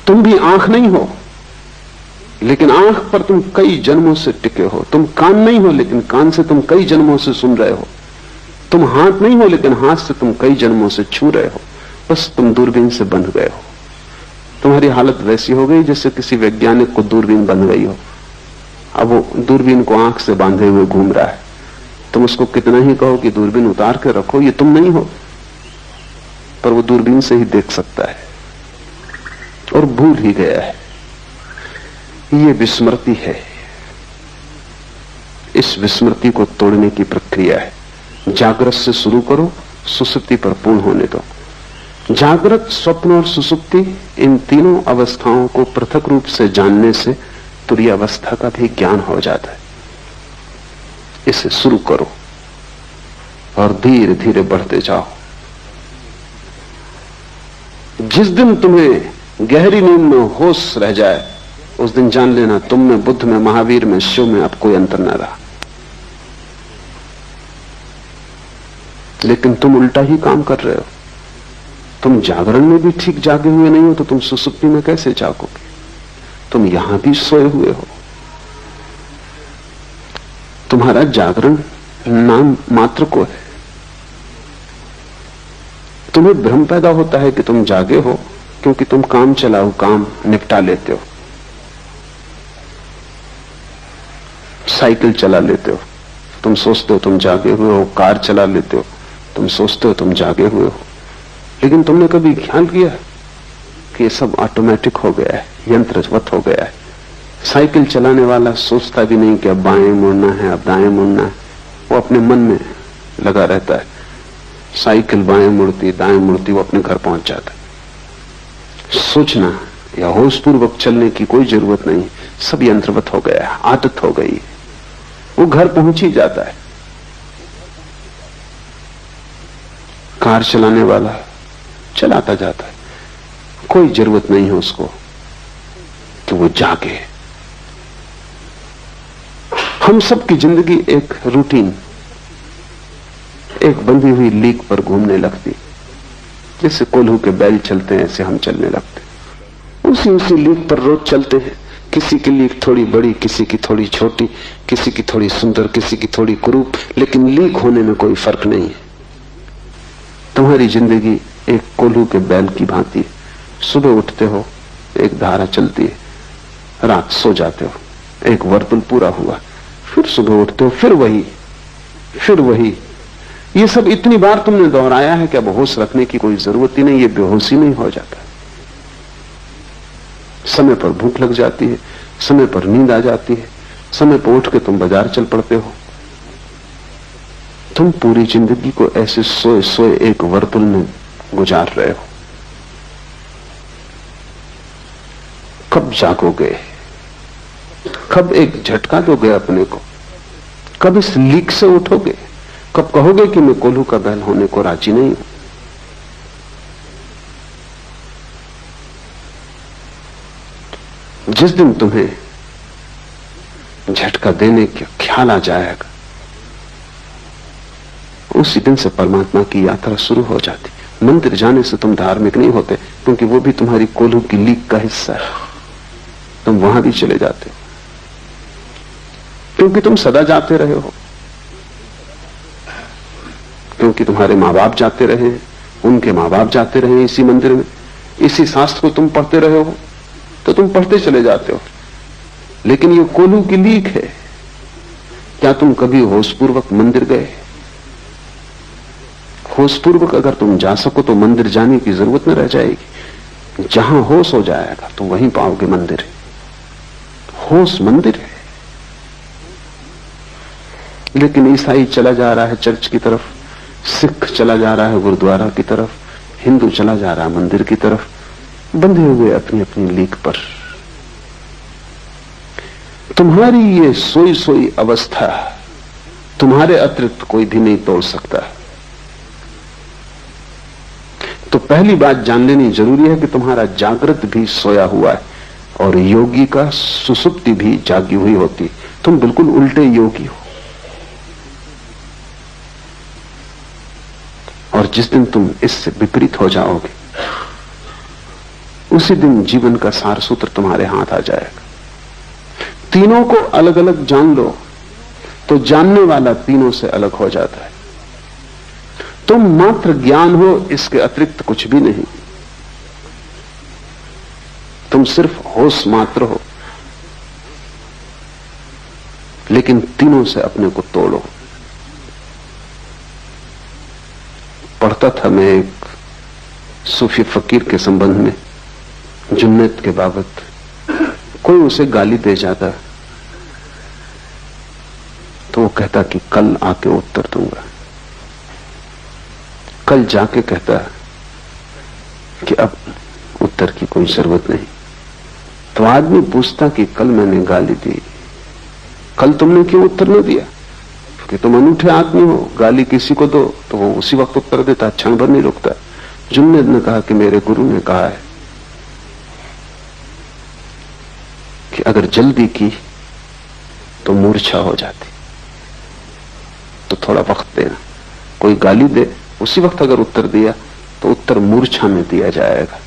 तुम भी आंख नहीं हो, लेकिन आंख पर तुम कई जन्मों से टिके हो। तुम कान नहीं हो, लेकिन कान से तुम कई जन्मों से सुन रहे हो। तुम हाथ नहीं हो, लेकिन हाथ से तुम कई जन्मों से छू रहे हो। बस तुम दूरबीन से बंध गए हो। तुम्हारी हालत वैसी हो गई जैसे किसी वैज्ञानिक को दूरबीन बंध गई हो। अब वो दूरबीन को आंख से बांधे हुए घूम रहा है। तुम उसको कितना ही कहो कि दूरबीन उतार के रखो, ये तुम नहीं हो, पर वो दूरबीन से ही देख सकता है और भूल ही गया है। ये विस्मृति है। इस विस्मृति को तोड़ने की प्रक्रिया है। जागृत से शुरू करो, सुसुप्ति पर पूर्ण होने दो। जागृत, स्वप्न और सुसुप्ति, इन तीनों अवस्थाओं को पृथक रूप से जानने से तुरीय अवस्था का भी ज्ञान हो जाता है। इसे शुरू करो और धीरे धीरे बढ़ते जाओ। जिस दिन तुम्हें गहरी नींद में होश रह जाए उस दिन जान लेना तुम में, बुद्ध में, महावीर में, शिव में अब कोई अंतर न रहा। लेकिन तुम उल्टा ही काम कर रहे हो। तुम जागरण में भी ठीक जागे हुए नहीं हो तो तुम सुसुप्ति में कैसे जागोगे? तुम यहां भी सोए हुए हो। तुम्हारा जागरण नाम मात्र को है। तुम्हें भ्रम पैदा होता है कि तुम जागे हो क्योंकि तुम काम चलाओ, काम निपटा लेते हो। साइकिल चला लेते हो, तुम सोचते हो तुम जागे हुए हो। कार चला लेते हो, तुम सोचते हो तुम जागे हुए हो। लेकिन तुमने कभी ख्याल किया कि ये सब ऑटोमेटिक हो गया है, यंत्रवत हो गया है। साइकिल चलाने वाला सोचता भी नहीं कि अब बाएं मुड़ना है, अब दाएं मुड़ना है। वो अपने मन में लगा रहता है। साइकिल बाएं मुड़ती, दाएं मुड़ती, वो अपने घर पहुंच जाता है। सोचना या होशपूर्वक चलने की कोई जरूरत नहीं, सब यंत्रवत हो गया है, आदत हो गई। वो घर पहुंच ही जाता है। कार चलाने वाला चलाता जाता है, कोई जरूरत नहीं है उसको कि वो जागे। हम सब की जिंदगी एक रूटीन, एक बंधी हुई लीक पर घूमने लगती। जैसे कोल्हू के बैल चलते हैं ऐसे हम चलने लगते। उसी उसी लीक पर रोज चलते हैं। किसी की लीक थोड़ी बड़ी, किसी की थोड़ी छोटी, किसी की थोड़ी सुंदर, किसी की थोड़ी कुरूप, लेकिन लीक होने में कोई फर्क नहीं है। तुम्हारी जिंदगी एक कोल्हू के बैल की भांति है। सुबह उठते हो, एक धारा चलती है, रात सो जाते हो, एक वर्तुल पूरा हुआ, फिर सुबह उठते हो, फिर वही। ये सब इतनी बार तुमने दोहराया है कि अब होश रखने की कोई जरूरत ही नहीं। ये बेहोशी नहीं हो जाता। समय पर भूख लग जाती है, समय पर नींद आ जाती है, समय पर उठ के तुम बाजार चल पड़ते हो। तुम पूरी जिंदगी को ऐसे सोए सोए एक वर्तुल में गुजार रहे हो। कब जागोगे? कब एक झटका दोगे अपने को? कब इस लीक से उठोगे? कब कहोगे कि मैं कोल्हू का बैल होने को राजी नहीं हूं? जिस दिन तुम्हें झटका देने का ख्याल आ जाएगा, उसी दिन से परमात्मा की यात्रा शुरू हो जाती। मंदिर जाने से तुम धार्मिक नहीं होते, क्योंकि वो भी तुम्हारी कोल्हू की लीक का हिस्सा है। तुम वहां भी चले जाते हो, क्योंकि तुम सदा जाते रहे हो, क्योंकि तुम्हारे माँ बाप जाते रहे, उनके माँ बाप जाते रहे इसी मंदिर में, इसी शास्त्र को तुम पढ़ते रहे हो, तो तुम पढ़ते चले जाते हो। लेकिन ये कोल्हू की लीक है। क्या तुम कभी होशपूर्वक मंदिर गए? होशपूर्वक अगर तुम जा सको तो मंदिर जाने की जरूरत न रह जाएगी। जहां होश हो जाएगा तुम वहीं पाओगे मंदिर है। होश मंदिर है। लेकिन ईसाई चला जा रहा है चर्च की तरफ, सिख चला जा रहा है गुरुद्वारा की तरफ, हिंदू चला जा रहा है मंदिर की तरफ, बंधे हुए अपनी अपनी लीक पर। तुम्हारी ये सोई सोई अवस्था तुम्हारे अतिरिक्त कोई भी नहीं तोड़ सकता। तो पहली बात जान लेनी जरूरी है कि तुम्हारा जागृत भी सोया हुआ है और योगी का सुसुप्ति भी जागी हुई होती। तुम बिल्कुल उल्टे योगी हो। और जिस दिन तुम इससे विपरीत हो जाओगे, उसी दिन जीवन का सार सूत्र तुम्हारे हाथ आ जाएगा। तीनों को अलग अलग जान लो तो जानने वाला तीनों से अलग हो जाता है। तुम मात्र ज्ञान हो, इसके अतिरिक्त कुछ भी नहीं। तुम सिर्फ होश मात्र हो, लेकिन तीनों से अपने को तोड़ो। पढ़ता था मैं एक सूफी फकीर के संबंध में, जुन्नत के बाबत। कोई उसे गाली दे जाता तो वो कहता कि कल आके उत्तर दूंगा। कल जाके कहता कि अब उत्तर की कोई जरूरत नहीं। तो आदमी पूछता कि कल मैंने गाली दी, कल तुमने क्यों उत्तर न दिया? कि तुम अनूठे आदमी हो, गाली किसी को दो तो वो उसी वक्त उत्तर देता, क्षण भर नहीं रुकता। जुन्नत ने कहा कि मेरे गुरु ने कहा है कि अगर जल्दी की तो मूर्छा हो जाती, तो थोड़ा वक्त देना। कोई गाली दे, उसी वक्त अगर उत्तर दिया तो उत्तर मूर्छा में दिया जाएगा,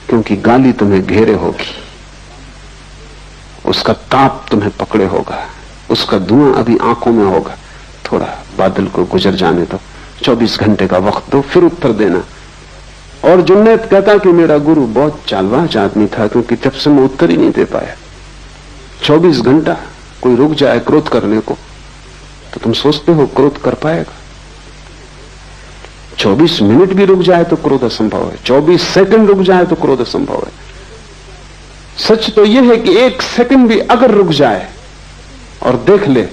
क्योंकि गाली तुम्हें घेरे होगी, उसका ताप तुम्हें पकड़े होगा, उसका धुआं अभी आंखों में होगा। थोड़ा बादल को गुजर जाने दो, 24 घंटे का वक्त दो, फिर उत्तर देना। और जुन्नत कहता कि मेरा गुरु बहुत चालबाज आदमी था, क्योंकि जब से मैं उत्तर ही नहीं दे पाया। 24 घंटा कोई रुक जाए क्रोध करने को तो तुम सोचते हो क्रोध कर पाएगा। 24 मिनट भी रुक जाए तो क्रोध असंभव है, 24 सेकंड रुक जाए तो क्रोध असंभव है। सच तो यह है कि 1 सेकंड भी अगर रुक जाए और देख ले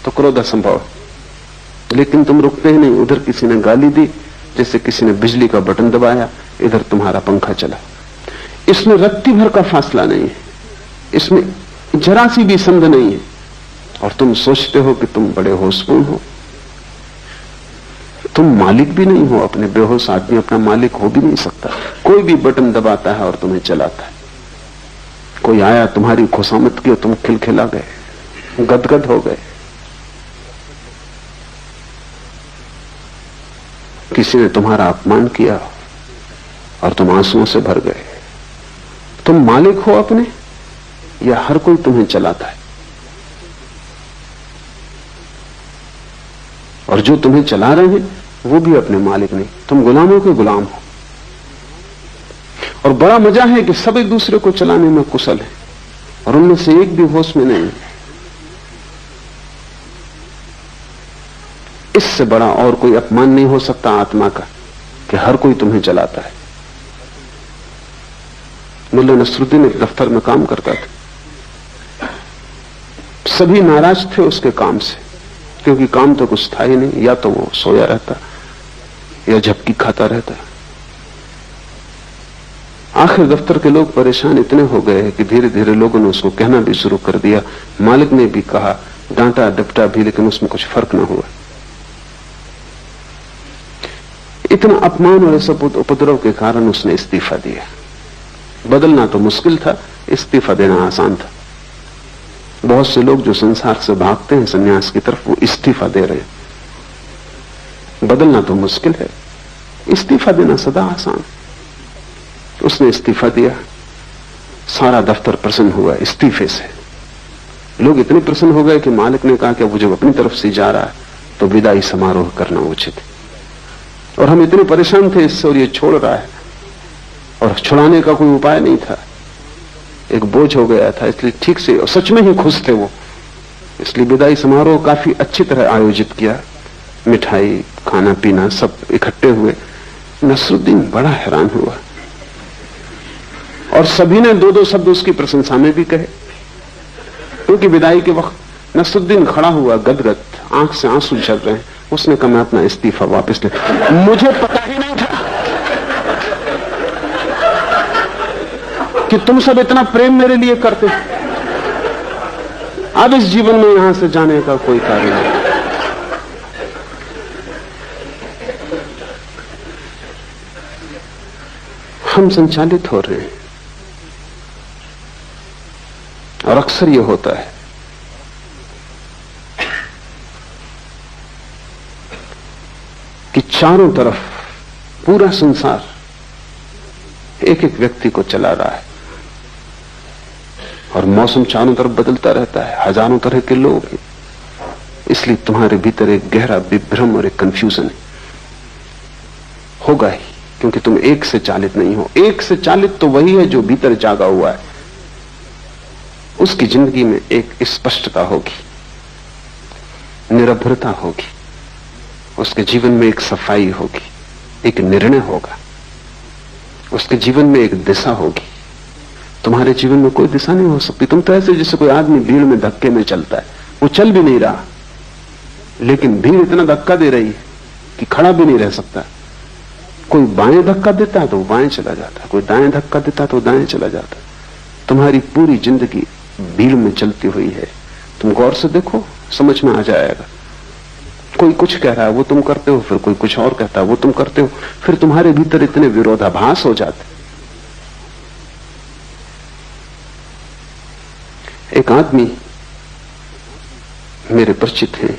तो क्रोध असंभव है। लेकिन तुम रुकते ही नहीं। उधर किसी ने गाली दी, जैसे किसी ने बिजली का बटन दबाया, इधर तुम्हारा पंखा चला। इसमें रत्ती भर का फासला नहीं है, इसमें जरा सी भी संध नहीं है, और तुम सोचते हो कि तुम बड़े होशपूर्ण हो। तुम मालिक भी नहीं हो अपने। बेहोश आदमी अपना मालिक हो भी नहीं सकता। कोई भी बटन दबाता है और तुम्हें चलाता है। कोई आया, तुम्हारी खुशामद की और तुम खिलखिला गए, गदगद हो गए। किसी ने तुम्हारा अपमान किया और तुम आंसुओं से भर गए। तुम मालिक हो अपने, या हर कोई तुम्हें चलाता है? और जो तुम्हें चला रहे हैं वो भी अपने मालिक नहीं, तुम गुलामों के गुलाम हो। और बड़ा मजा है कि सब एक दूसरे को चलाने में कुशल है और उनमें से एक भी होश में नहीं। इससे बड़ा और कोई अपमान नहीं हो सकता आत्मा का कि हर कोई तुम्हें चलाता है। मुल्ला नसरुद्दीन एक दफ्तर में काम करता था। सभी नाराज थे उसके काम से, क्योंकि काम तो कुछ था ही नहीं। या तो वो सोया रहता या झपकी खाता रहता। आखिर दफ्तर के लोग परेशान इतने हो गए कि धीरे धीरे लोगों ने उसको कहना भी शुरू कर दिया। मालिक ने भी कहा, डांटा डपटा भी, लेकिन उसमें कुछ फर्क न हुआ। इतना अपमान और सब उपद्रव के कारण उसने इस्तीफा दिया। बदलना तो मुश्किल था, इस्तीफा देना आसान था। बहुत से लोग जो संसार से भागते हैं संन्यास की तरफ, वो इस्तीफा दे रहे हैं। बदलना तो मुश्किल है, इस्तीफा देना सदा आसान। उसने इस्तीफा दिया। सारा दफ्तर प्रसन्न हुआ इस्तीफे से। लोग इतने प्रसन्न हो गए कि मालिक ने कहा कि वो जब अपनी तरफ से जा रहा है तो विदाई समारोह करना उचित है। और हम इतने परेशान थे इससे, और ये छोड़ रहा है और छुड़ाने का कोई उपाय नहीं था। एक बोझ हो गया था, इसलिए ठीक से, और सच में ही खुश थे वो, इसलिए विदाई समारोह काफी अच्छी तरह आयोजित किया। मिठाई, खाना पीना सब इकट्ठे हुए। नसरुद्दीन बड़ा हैरान हुआ और सभी ने दो दो शब्द उसकी प्रशंसा में भी कहे, क्योंकि विदाई के वक्त नसरुद्दीन खड़ा हुआ गदगद, आंख से आंसू झर रहे हैं। उसने कहा, मैं अपना इस्तीफा वापस ले। मुझे पता ही नहीं था कि तुम सब इतना प्रेम मेरे लिए करते। अब इस जीवन में यहां से जाने का कोई कार्य नहीं। हम संचालित हो रहे हैं और अक्सर यह होता है कि चारों तरफ पूरा संसार एक एक व्यक्ति को चला रहा है और मौसम चारों तरफ बदलता रहता है, हजारों तरह के लोग हैं। इसलिए तुम्हारे भीतर एक गहरा विभ्रम और एक कंफ्यूजन होगा ही, क्योंकि तुम एक से चालित नहीं हो। एक से चालित तो वही है जो भीतर जागा हुआ है। उसकी जिंदगी में एक स्पष्टता होगी, निरभ्रता होगी, उसके जीवन में एक सफाई होगी, एक निर्णय होगा, उसके जीवन में एक दिशा होगी। तुम्हारे जीवन में कोई दिशा नहीं हो सकती। तुम तो ऐसे जैसे कोई आदमी भीड़ में धक्के में चलता है, वो चल भी नहीं रहा, लेकिन भीड़ इतना धक्का दे रही है कि खड़ा भी नहीं रह सकता। कोई बाएं धक्का देता है तो वो बाएं चला जाता है, कोई दाएं धक्का देता है तो दाएं चला जाता है। तुम्हारी पूरी जिंदगी भीड़ में चलती हुई है। तुम गौर से देखो, समझ में आ जाएगा। कोई कुछ कह रहा है वो तुम करते हो, फिर कोई कुछ और कहता है वो तुम करते हो, फिर तुम्हारे भीतर इतने विरोधाभास हो जाते। एक आदमी मेरे परिचित हैं,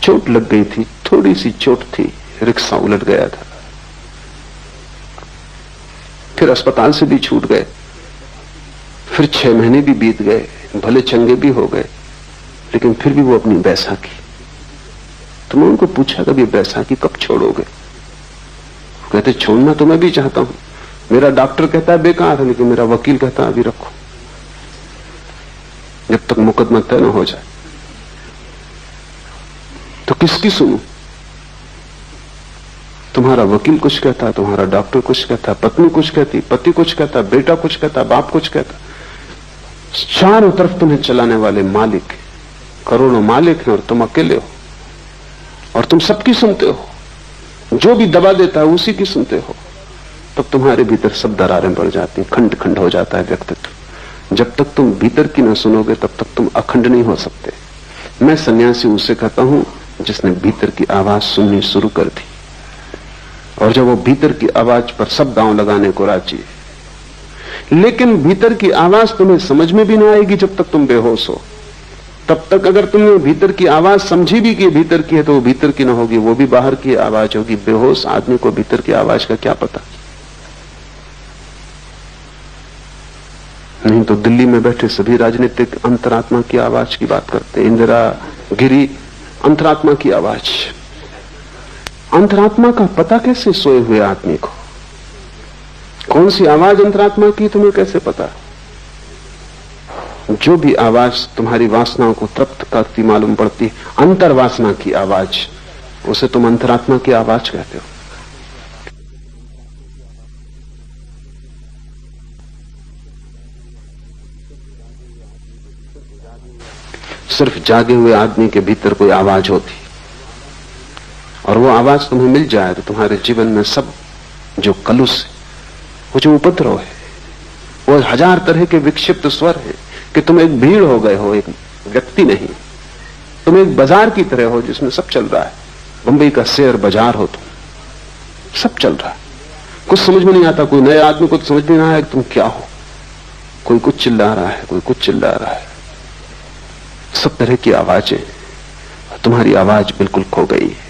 चोट लग गई थी, थोड़ी सी चोट थी, रिक्शा उलट गया था, फिर अस्पताल से भी छूट गए, फिर 6 महीने भी बीत गए, भले चंगे भी हो गए, लेकिन फिर भी वो अपनी बैसाखी। तो मैं उनको पूछा, कभी बैसाखी कब छोड़ोगे? कहते, छोड़ना तो मैं भी चाहता हूं, मेरा डॉक्टर कहता है बेकार है, लेकिन मेरा वकील कहता है अभी रखो, जब तक मुकदमा तय न हो जाए। तो किसकी सुनूं? तुम्हारा वकील कुछ कहता है, तुम्हारा डॉक्टर कुछ कहता है, पत्नी कुछ कहती, पति कुछ कहता, बेटा कुछ कहता, बाप कुछ कहता। चारों तरफ तुम्हें चलाने वाले मालिक, करोड़ों मालिक हैं और तुम अकेले हो, और तुम सबकी सुनते हो। जो भी दबा देता है उसी की सुनते हो। तब तुम्हारे भीतर सब दरारें बढ़ जाती, खंड खंड हो जाता है व्यक्तित्व। जब तक तुम भीतर की न सुनोगे तब तक तुम अखंड नहीं हो सकते। मैं सन्यासी उसे कहता हूं जिसने भीतर की आवाज सुननी शुरू कर दी, और जब वो भीतर की आवाज पर सब दांव लगाने को राजी है। लेकिन भीतर की आवाज तुम्हें समझ में भी ना आएगी जब तक तुम बेहोश हो। तब तक अगर तुमने भीतर की आवाज समझी भी कि भीतर की है तो वो भीतर की ना होगी, वो भी बाहर की आवाज होगी। बेहोश आदमी को भीतर की आवाज का क्या पता। नहीं तो दिल्ली में बैठे सभी राजनीतिक अंतरात्मा की आवाज की बात करते। इंदिरा, गिरी, अंतरात्मा की आवाज। अंतरात्मा का पता कैसे सोए हुए आदमी को? कौन सी आवाज अंतरात्मा की तुम्हें कैसे पता? जो भी आवाज तुम्हारी वासनाओं को तृप्त करती मालूम पड़ती है, अंतर्वासना की आवाज, उसे तुम अंतरात्मा की आवाज कहते हो। सिर्फ जागे हुए आदमी के भीतर कोई आवाज होती, और वो आवाज तुम्हें मिल जाए तो तुम्हारे जीवन में सब जो कलुष है, वो जो उपद्रव है, वो 1000 तरह के विक्षिप्त स्वर है कि तुम एक भीड़ हो गए हो, एक व्यक्ति नहीं। तुम एक बाजार की तरह हो जिसमें सब चल रहा है। बंबई का शेयर बाजार हो तुम, सब चल रहा है। कुछ समझ में नहीं आता, कोई नए आदमी को समझ नहीं रहा है कि तुम क्या हो। कोई कुछ चिल्ला रहा है, कोई कुछ चिल्ला रहा है, सब तरह की आवाजें। तुम्हारी आवाज बिल्कुल खो गई है।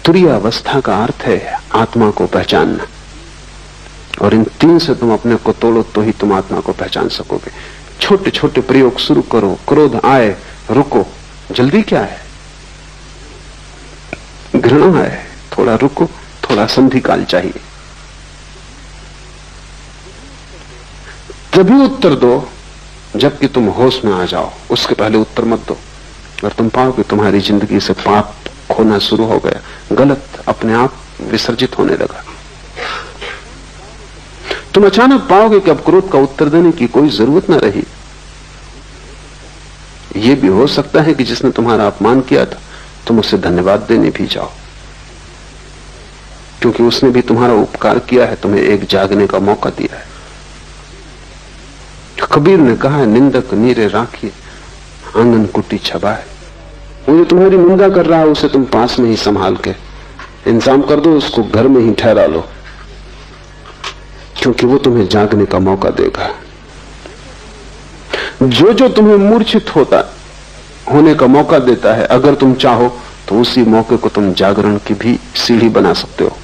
तुरीय अवस्था का अर्थ है आत्मा को पहचानना, और इन 3 से तुम अपने को तोड़ो तो ही तुम आत्मा को पहचान सकोगे। छोटे छोटे प्रयोग शुरू करो। क्रोध आए, रुको, जल्दी क्या है? घृणा आए, थोड़ा रुको, थोड़ा संधि काल चाहिए। तभी उत्तर दो जबकि तुम होश में आ जाओ, उसके पहले उत्तर मत दो। और तुम पाओ कि तुम्हारी जिंदगी से पाप खोना शुरू हो गया, गलत अपने आप विसर्जित होने लगा। तुम अचानक पाओगे कि अब क्रोध का उत्तर देने की कोई जरूरत न रही। यह भी हो सकता है कि जिसने तुम्हारा अपमान किया था तुम उसे धन्यवाद देने भी जाओ, क्योंकि उसने भी तुम्हारा उपकार किया है, तुम्हें एक जागने का मौका दिया है। कबीर ने कहा है, निंदक नीरे राखी आंगन कुटी छबाए। वो जो तुम्हारी निंदा कर रहा है उसे तुम पास में ही संभाल के इंतजाम कर दो, उसको घर में ही ठहरा लो, क्योंकि वो तुम्हें जागने का मौका देगा। जो जो तुम्हें मूर्छित होने का मौका देता है, अगर तुम चाहो तो उसी मौके को तुम जागरण की भी सीढ़ी बना सकते हो।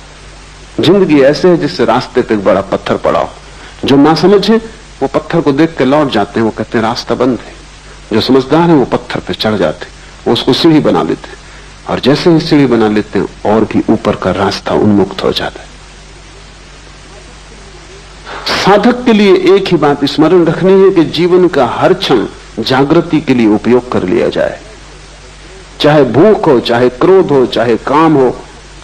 जिंदगी ऐसे है जिससे रास्ते पे बड़ा पत्थर पड़ा हो। जो ना समझे वो पत्थर को देख के लौट जाते हैं, वो कहते हैं रास्ता बंद है। जो समझदार है वो पत्थर पे चढ़ जाते, वो उसको सीढ़ी बना लेते हैं, और जैसे ही सीढ़ी बना लेते हैं और भी ऊपर का रास्ता उन्मुक्त हो जाता है। साधक के लिए एक ही बात स्मरण रखनी है कि जीवन का हर क्षण जागृति के लिए उपयोग कर लिया जाए। चाहे भूख हो, चाहे क्रोध हो, चाहे काम हो,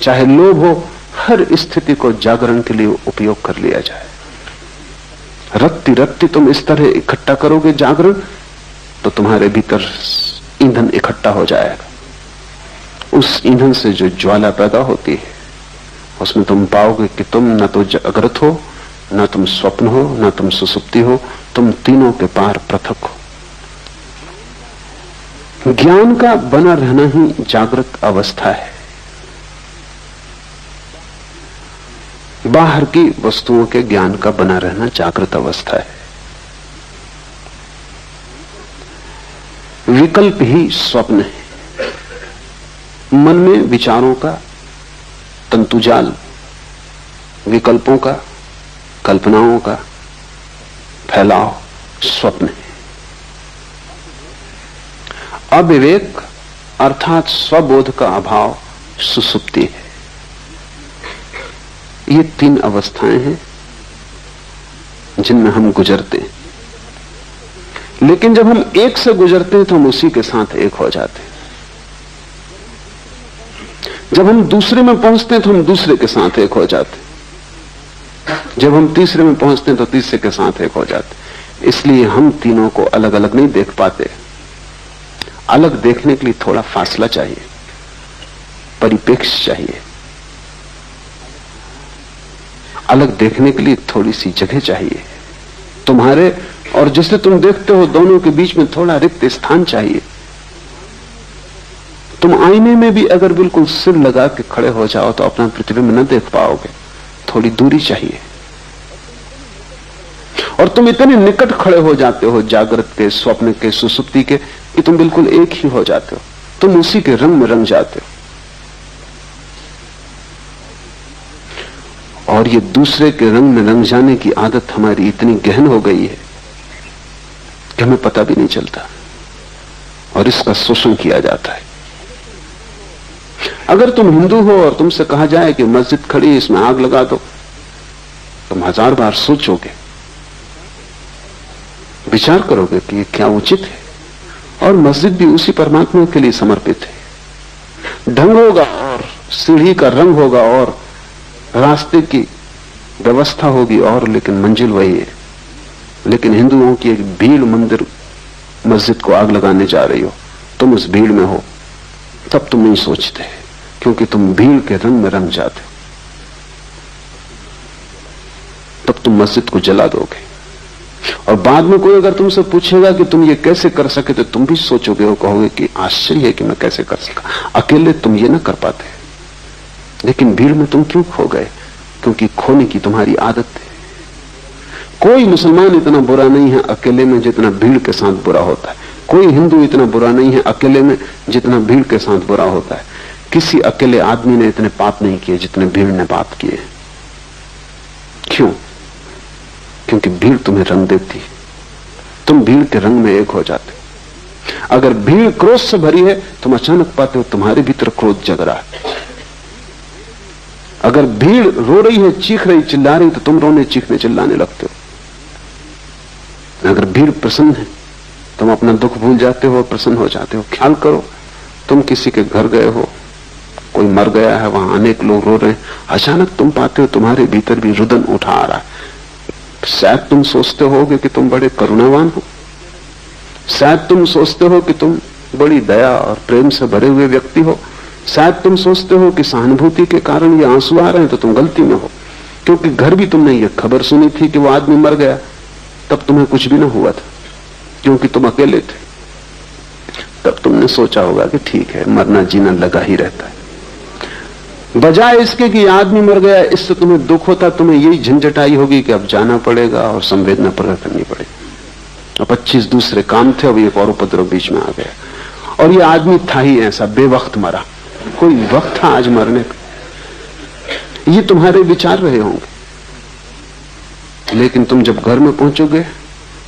चाहे लोभ हो, हर स्थिति को जागरण के लिए उपयोग कर लिया जाए। रत्ती रत्ती तुम इस तरह इकट्ठा करोगे जागरण, तो तुम्हारे भीतर ईंधन इकट्ठा हो जाएगा। उस ईंधन से जो ज्वाला पैदा होती है उसमें तुम पाओगे कि तुम न तो जागृत हो, न तुम स्वप्न हो, न तुम सुसुप्ति हो, तुम तीनों के पार पृथक हो। ज्ञान का बना रहना ही जागृत अवस्था है। बाहर की वस्तुओं के ज्ञान का बना रहना जागृत अवस्था है। विकल्प ही स्वप्न है। मन में विचारों का तंतुजाल, विकल्पों का, कल्पनाओं का फैलाव स्वप्न है। अविवेक अर्थात स्वबोध का अभाव सुसुप्ति है। ये 3 अवस्थाएं हैं जिनमें हम गुजरते हैं। लेकिन जब हम एक से गुजरते हैं तो हम उसी के साथ एक हो जाते हैं। जब हम दूसरे में पहुंचते हैं तो हम दूसरे के साथ एक हो जाते हैं। जब हम तीसरे में पहुंचते हैं तो तीसरे के साथ एक हो जाते हैं। इसलिए हम तीनों को अलग अलग नहीं देख पाते। अलग देखने के लिए थोड़ा फासला चाहिए, परिप्रेक्ष्य चाहिए। अलग देखने के लिए थोड़ी सी जगह चाहिए। तुम्हारे और जिसे तुम देखते हो दोनों के बीच में थोड़ा रिक्त स्थान चाहिए। तुम आईने में भी अगर बिल्कुल सिर लगा के खड़े हो जाओ तो अपना प्रतिबिंब न देख पाओगे, थोड़ी दूरी चाहिए। और तुम इतने निकट खड़े हो जाते हो जागृत के, स्वप्न के, सुसुप्ति के, कि तुम बिल्कुल एक ही हो जाते हो। तुम उसी के रंग में रंग जाते हो। और ये दूसरे के रंग में रंग जाने की आदत हमारी इतनी गहन हो गई है कि हमें पता भी नहीं चलता और इसका शोषण किया जाता है। अगर तुम हिंदू हो और तुमसे कहा जाए कि मस्जिद खड़ी, इसमें आग लगा दो, तुम 1000 बार सोचोगे, विचार करोगे कि ये क्या उचित है। और मस्जिद भी उसी परमात्मा के लिए समर्पित है। ढंग होगा और सीढ़ी का रंग होगा और रास्ते की व्यवस्था होगी और, लेकिन मंजिल वही है। लेकिन हिंदुओं की एक भीड़ मंदिर मस्जिद को आग लगाने जा रही हो, तुम उस भीड़ में हो, तब तुम नहीं सोचते, क्योंकि तुम भीड़ के रंग में रंग जाते हो। तब तुम मस्जिद को जला दोगे। और बाद में कोई अगर तुमसे पूछेगा कि तुम ये कैसे कर सके, तो तुम भी सोचोगे और कहोगे कि आश्चर्य है कि मैं कैसे कर सका। अकेले तुम ये ना कर पाते, लेकिन भीड़ में तुम क्यों खो गए? क्योंकि खोने की तुम्हारी आदत है। कोई मुसलमान इतना बुरा नहीं है अकेले में जितना भीड़ के साथ बुरा होता है। कोई हिंदू इतना बुरा नहीं है अकेले में जितना भीड़ के साथ बुरा होता है। किसी अकेले आदमी ने इतने पाप नहीं किए जितने भीड़ ने पाप किए। क्यों? क्योंकि भीड़ तुम्हें रंग देती है, तुम भीड़ के रंग में एक हो जाते हो। अगर भीड़ क्रोध से भरी है, तुम अचानक पाते हो तुम्हारे भीतर क्रोध जग रहा है। अगर भीड़ रो रही है, चीख रही, चिल्ला रही, तो तुम रोने, चीखने, चिल्लाने लगते हो। अगर भीड़ प्रसन्न है, तुम अपना दुख भूल जाते हो और प्रसन्न हो जाते हो। ख्याल करो, तुम किसी के घर गए हो, कोई मर गया है, वहां अनेक लोग रो रहे हैं, अचानक तुम पाते हो तुम्हारे भीतर भी रुदन उठा आ रहा है। शायद तुम सोचते होगे कि तुम बड़े करुणावान हो, शायद तुम सोचते हो कि तुम बड़ी दया और प्रेम से भरे हुए व्यक्ति हो, शायद तुम सोचते हो कि सहानुभूति के कारण ये आंसू आ रहे हैं, तो तुम गलती में हो। क्योंकि घर भी तुमने ये खबर सुनी थी कि वो आदमी मर गया, तब तुम्हें कुछ भी ना हुआ था, क्योंकि तुम अकेले थे। तब तुमने सोचा होगा कि ठीक है, मरना जीना लगा ही रहता है। बजाय इसके कि आदमी मर गया, इससे तुम्हें दुख होता, तुम्हें यही झंझट आई होगी कि अब जाना पड़ेगा और संवेदना प्रकट करनी पड़ेगी। और 25 दूसरे काम थे, अब एक और उपद्रव बीच में आ गया। और ये आदमी था ही ऐसा, बेवक्त मरा। कोई वक्त था आज मरने का? ये तुम्हारे विचार रहे होंगे। लेकिन तुम जब घर में पहुंचोगे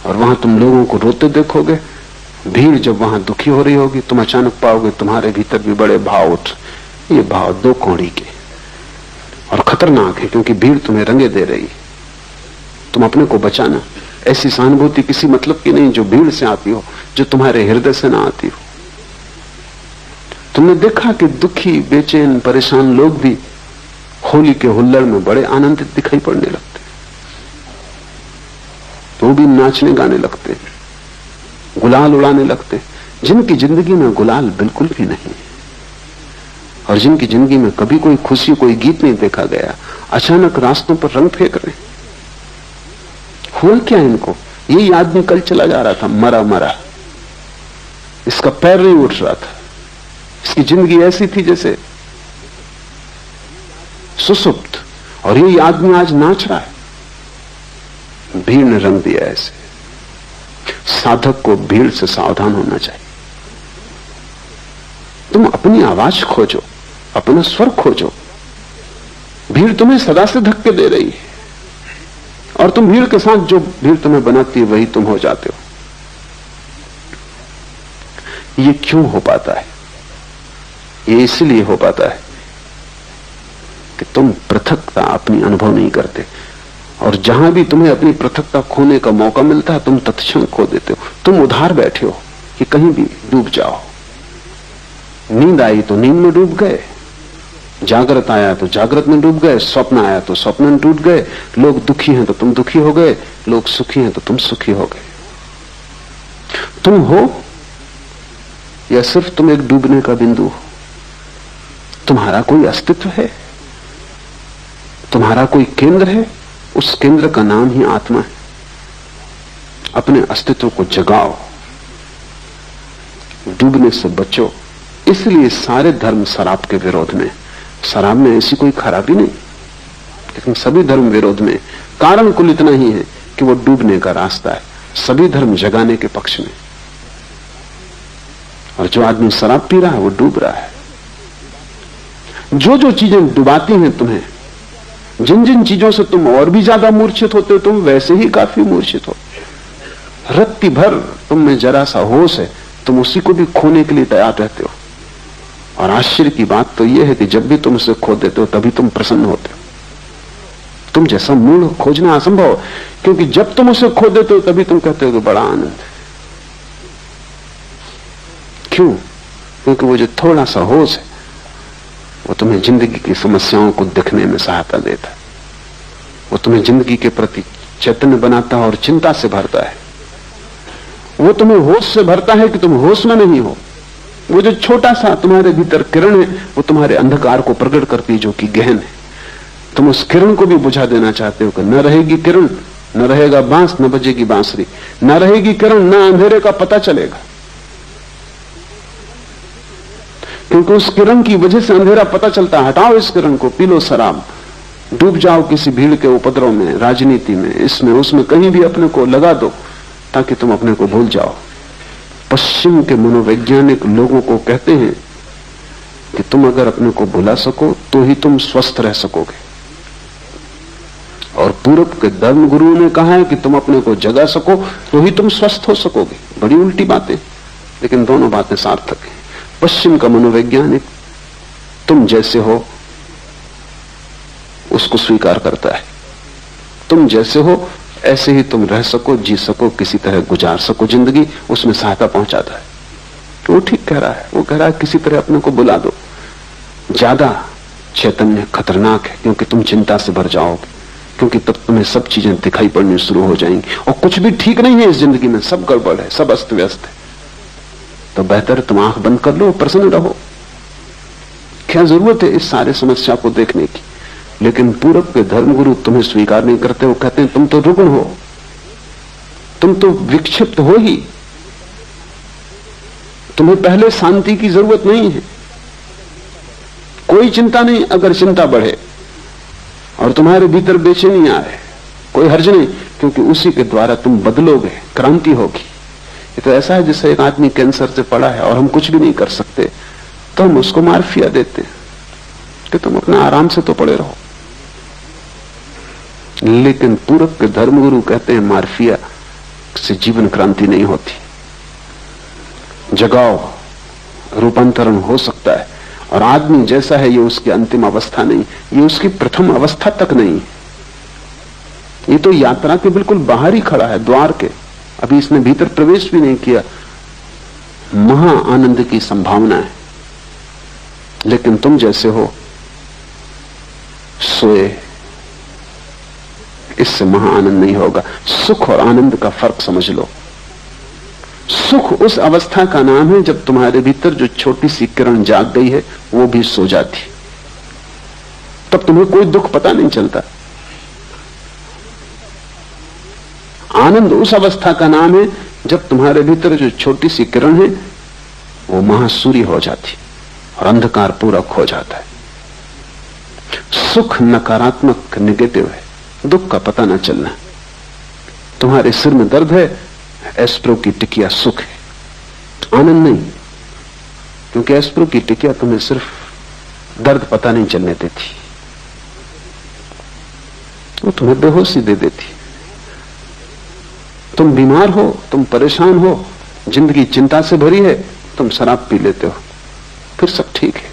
और वहां तुम लोगों को रोते देखोगे, भीड़ जब वहां दुखी हो रही होगी, तुम अचानक पाओगे तुम्हारे भीतर भी बड़े भाव उठ। ये भाव 2 कौड़ी के और खतरनाक है, क्योंकि भीड़ तुम्हें रंगे दे रही है। तुम अपने को बचाना। ऐसी सहानुभूति किसी मतलब की नहीं जो भीड़ से आती हो, जो तुम्हारे हृदय से ना आती हो। तुमने देखा कि दुखी, बेचैन, परेशान लोग भी होली के हुल्लड़ में बड़े आनंदित दिखाई पड़ने लगते, तो भी नाचने गाने लगते, गुलाल उड़ाने लगते। जिनकी जिंदगी में गुलाल बिल्कुल भी नहीं है और जिनकी जिंदगी में कभी कोई खुशी, कोई गीत नहीं देखा गया, अचानक रास्तों पर रंग फेंक रहे। हुआ क्या इनको? यही आदमी कल चला जा रहा था, मरा मरा, इसका पैर नहीं उठ रहा था, इसकी जिंदगी ऐसी थी जैसे सुसुप्त, और यही आदमी आज नाच रहा है। भीड़ ने रंग दिया ऐसे। साधक को भीड़ से सावधान होना चाहिए। तुम अपनी आवाज खोजो, अपना स्वर खोजो। भीड़ तुम्हें सदा से धक्के दे रही है और तुम भीड़ के साथ, जो भीड़ तुम्हें बनाती है वही तुम हो जाते हो। ये क्यों हो पाता है? ये इसलिए हो पाता है कि तुम पृथकता अपनी अनुभव नहीं करते, और जहां भी तुम्हें अपनी पृथकता खोने का मौका मिलता है, तुम तत्क्षण खो देते हो। तुम उधार बैठे हो कि कहीं भी डूब जाओ। नींद आई तो नींद में डूब गए, जागृत आया तो जागृत में डूब गए, स्वप्न आया तो स्वप्न में डूब गए। लोग दुखी हैं तो तुम दुखी हो गए, लोग सुखी हैं तो तुम सुखी हो गए। तुम हो या सिर्फ तुम एक डूबने का बिंदु हो? तुम्हारा कोई अस्तित्व है, तुम्हारा कोई केंद्र है। उस केंद्र का नाम ही आत्मा है। अपने अस्तित्व को जगाओ, डूबने से बचो। इसलिए सारे धर्म शराब के विरोध में। शराब में ऐसी कोई खराबी नहीं, लेकिन सभी धर्म विरोध में। कारण कुल इतना ही है कि वो डूबने का रास्ता है। सभी धर्म जगाने के पक्ष में, और जो आदमी शराब पी रहा है वो डूब रहा है। जो जो चीजें डुबाती हैं तुम्हें, जिन जिन चीजों से तुम और भी ज्यादा मूर्छित होते हो, तुम वैसे ही काफी मूर्छित हो। रत्ती भर तुम में जरा सा होश है, तुम उसी को भी खोने के लिए तैयार रहते हो। और आश्चर्य की बात तो यह है कि जब भी तुम उसे खो देते हो तभी तुम प्रसन्न होते हो। तुम जैसा मूल खोजना असंभव, क्योंकि जब तुम उसे खो देते हो तभी तुम कहते हो कि बड़ा आनंद है। क्यों? क्योंकि वो जो थोड़ा सा होश है वो तुम्हें जिंदगी की समस्याओं को देखने में सहायता देता है, वो तुम्हें जिंदगी के प्रति चैतन्य बनाता है और चिंता से भरता है। वो तुम्हें होश से भरता है कि तुम होश में नहीं हो। वो जो छोटा सा तुम्हारे भीतर किरण है वो तुम्हारे अंधकार को प्रकट करती है जो कि गहन है। तुम उस किरण को भी बुझा देना चाहते हो कि न रहेगी किरण, न रहेगा बांस, न बजेगी बांसुरी, न रहेगी किरण, न अंधेरे का पता चलेगा। क्योंकि उस किरण की वजह से अंधेरा पता चलता है। हटाओ इस किरण को, पी लो शराब, डूब जाओ किसी भीड़ के उपद्रव में, राजनीति में, इसमें उसमें, कहीं भी अपने को लगा दो ताकि तुम अपने को भूल जाओ। पश्चिम के मनोवैज्ञानिक लोगों को कहते हैं कि तुम अगर अपने को भुला सको तो ही तुम स्वस्थ रह सकोगे, और पूरब के धर्म गुरुओं ने कहा है कि तुम अपने को जगा सको तो ही तुम स्वस्थ हो सकोगे। बड़ी उल्टी बातें, लेकिन दोनों बातें सार्थक हैं। पश्चिम का मनोवैज्ञानिक तुम जैसे हो उसको स्वीकार करता है। तुम जैसे हो ऐसे ही तुम रह सको, जी सको, किसी तरह गुजार सको जिंदगी, उसमें सहायता पहुंचाता है। वो ठीक कह रहा है। वो कह रहा है किसी तरह अपने को बुला दो। ज्यादा चैतन्य खतरनाक है, क्योंकि तुम चिंता से भर जाओगे, क्योंकि तब तुम्हें सब चीजें दिखाई पड़नी शुरू हो जाएंगी और कुछ भी ठीक नहीं है इस जिंदगी में, सब गड़बड़ है, सब अस्त व्यस्त है। तो बेहतर तुम आंख बंद कर लो, प्रसन्न रहो। क्या जरूरत है इस सारे समस्या को देखने की? लेकिन पूरब के धर्मगुरु तुम्हें स्वीकार नहीं करते। वो कहते हैं तुम तो रुग्ण हो, तुम तो विक्षिप्त हो ही, तुम्हें पहले शांति की जरूरत नहीं है। कोई चिंता नहीं अगर चिंता बढ़े और तुम्हारे भीतर बेचैनी आए, कोई हर्ज नहीं, क्योंकि उसी के द्वारा तुम बदलोगे, क्रांति होगी। ये तो ऐसा है जैसे एक आदमी कैंसर से पड़ा है और हम कुछ भी नहीं कर सकते, तो हम उसको मार्फिया देते हैं कि तुम अपना आराम से तो पड़े रहो। लेकिन पूरब के धर्मगुरु कहते हैं मार्फिया से जीवन क्रांति नहीं होती। जगाओ, रूपांतरण हो सकता है, और आदमी जैसा है ये उसकी अंतिम अवस्था नहीं, ये उसकी प्रथम अवस्था तक नहीं। ये तो यात्रा के बिल्कुल बाहर ही खड़ा है, द्वार के। अभी इसने भीतर प्रवेश भी नहीं किया। महा आनंद की संभावना है, लेकिन तुम जैसे हो सोए, इससे महा आनंद नहीं होगा। सुख और आनंद का फर्क समझ लो। सुख उस अवस्था का नाम है जब तुम्हारे भीतर जो छोटी सी किरण जाग गई है वो भी सो जाती, तब तुम्हें कोई दुख पता नहीं चलता। आनंद उस अवस्था का नाम है जब तुम्हारे भीतर जो छोटी सी किरण है वो महासूर्य हो जाती और अंधकार पूरा खो जाता है। सुख नकारात्मक, नेगेटिव है, दुख का पता न चलना। तुम्हारे सिर में दर्द है, एस्प्रो की टिकिया सुख है, आनंद नहीं, क्योंकि एस्प्रो की टिकिया तुम्हें सिर्फ दर्द पता नहीं चलने देती, वो तुम्हें बेहोशी दे देती। तुम बीमार हो, तुम परेशान हो, जिंदगी चिंता से भरी है, तुम शराब पी लेते हो, फिर सब ठीक है।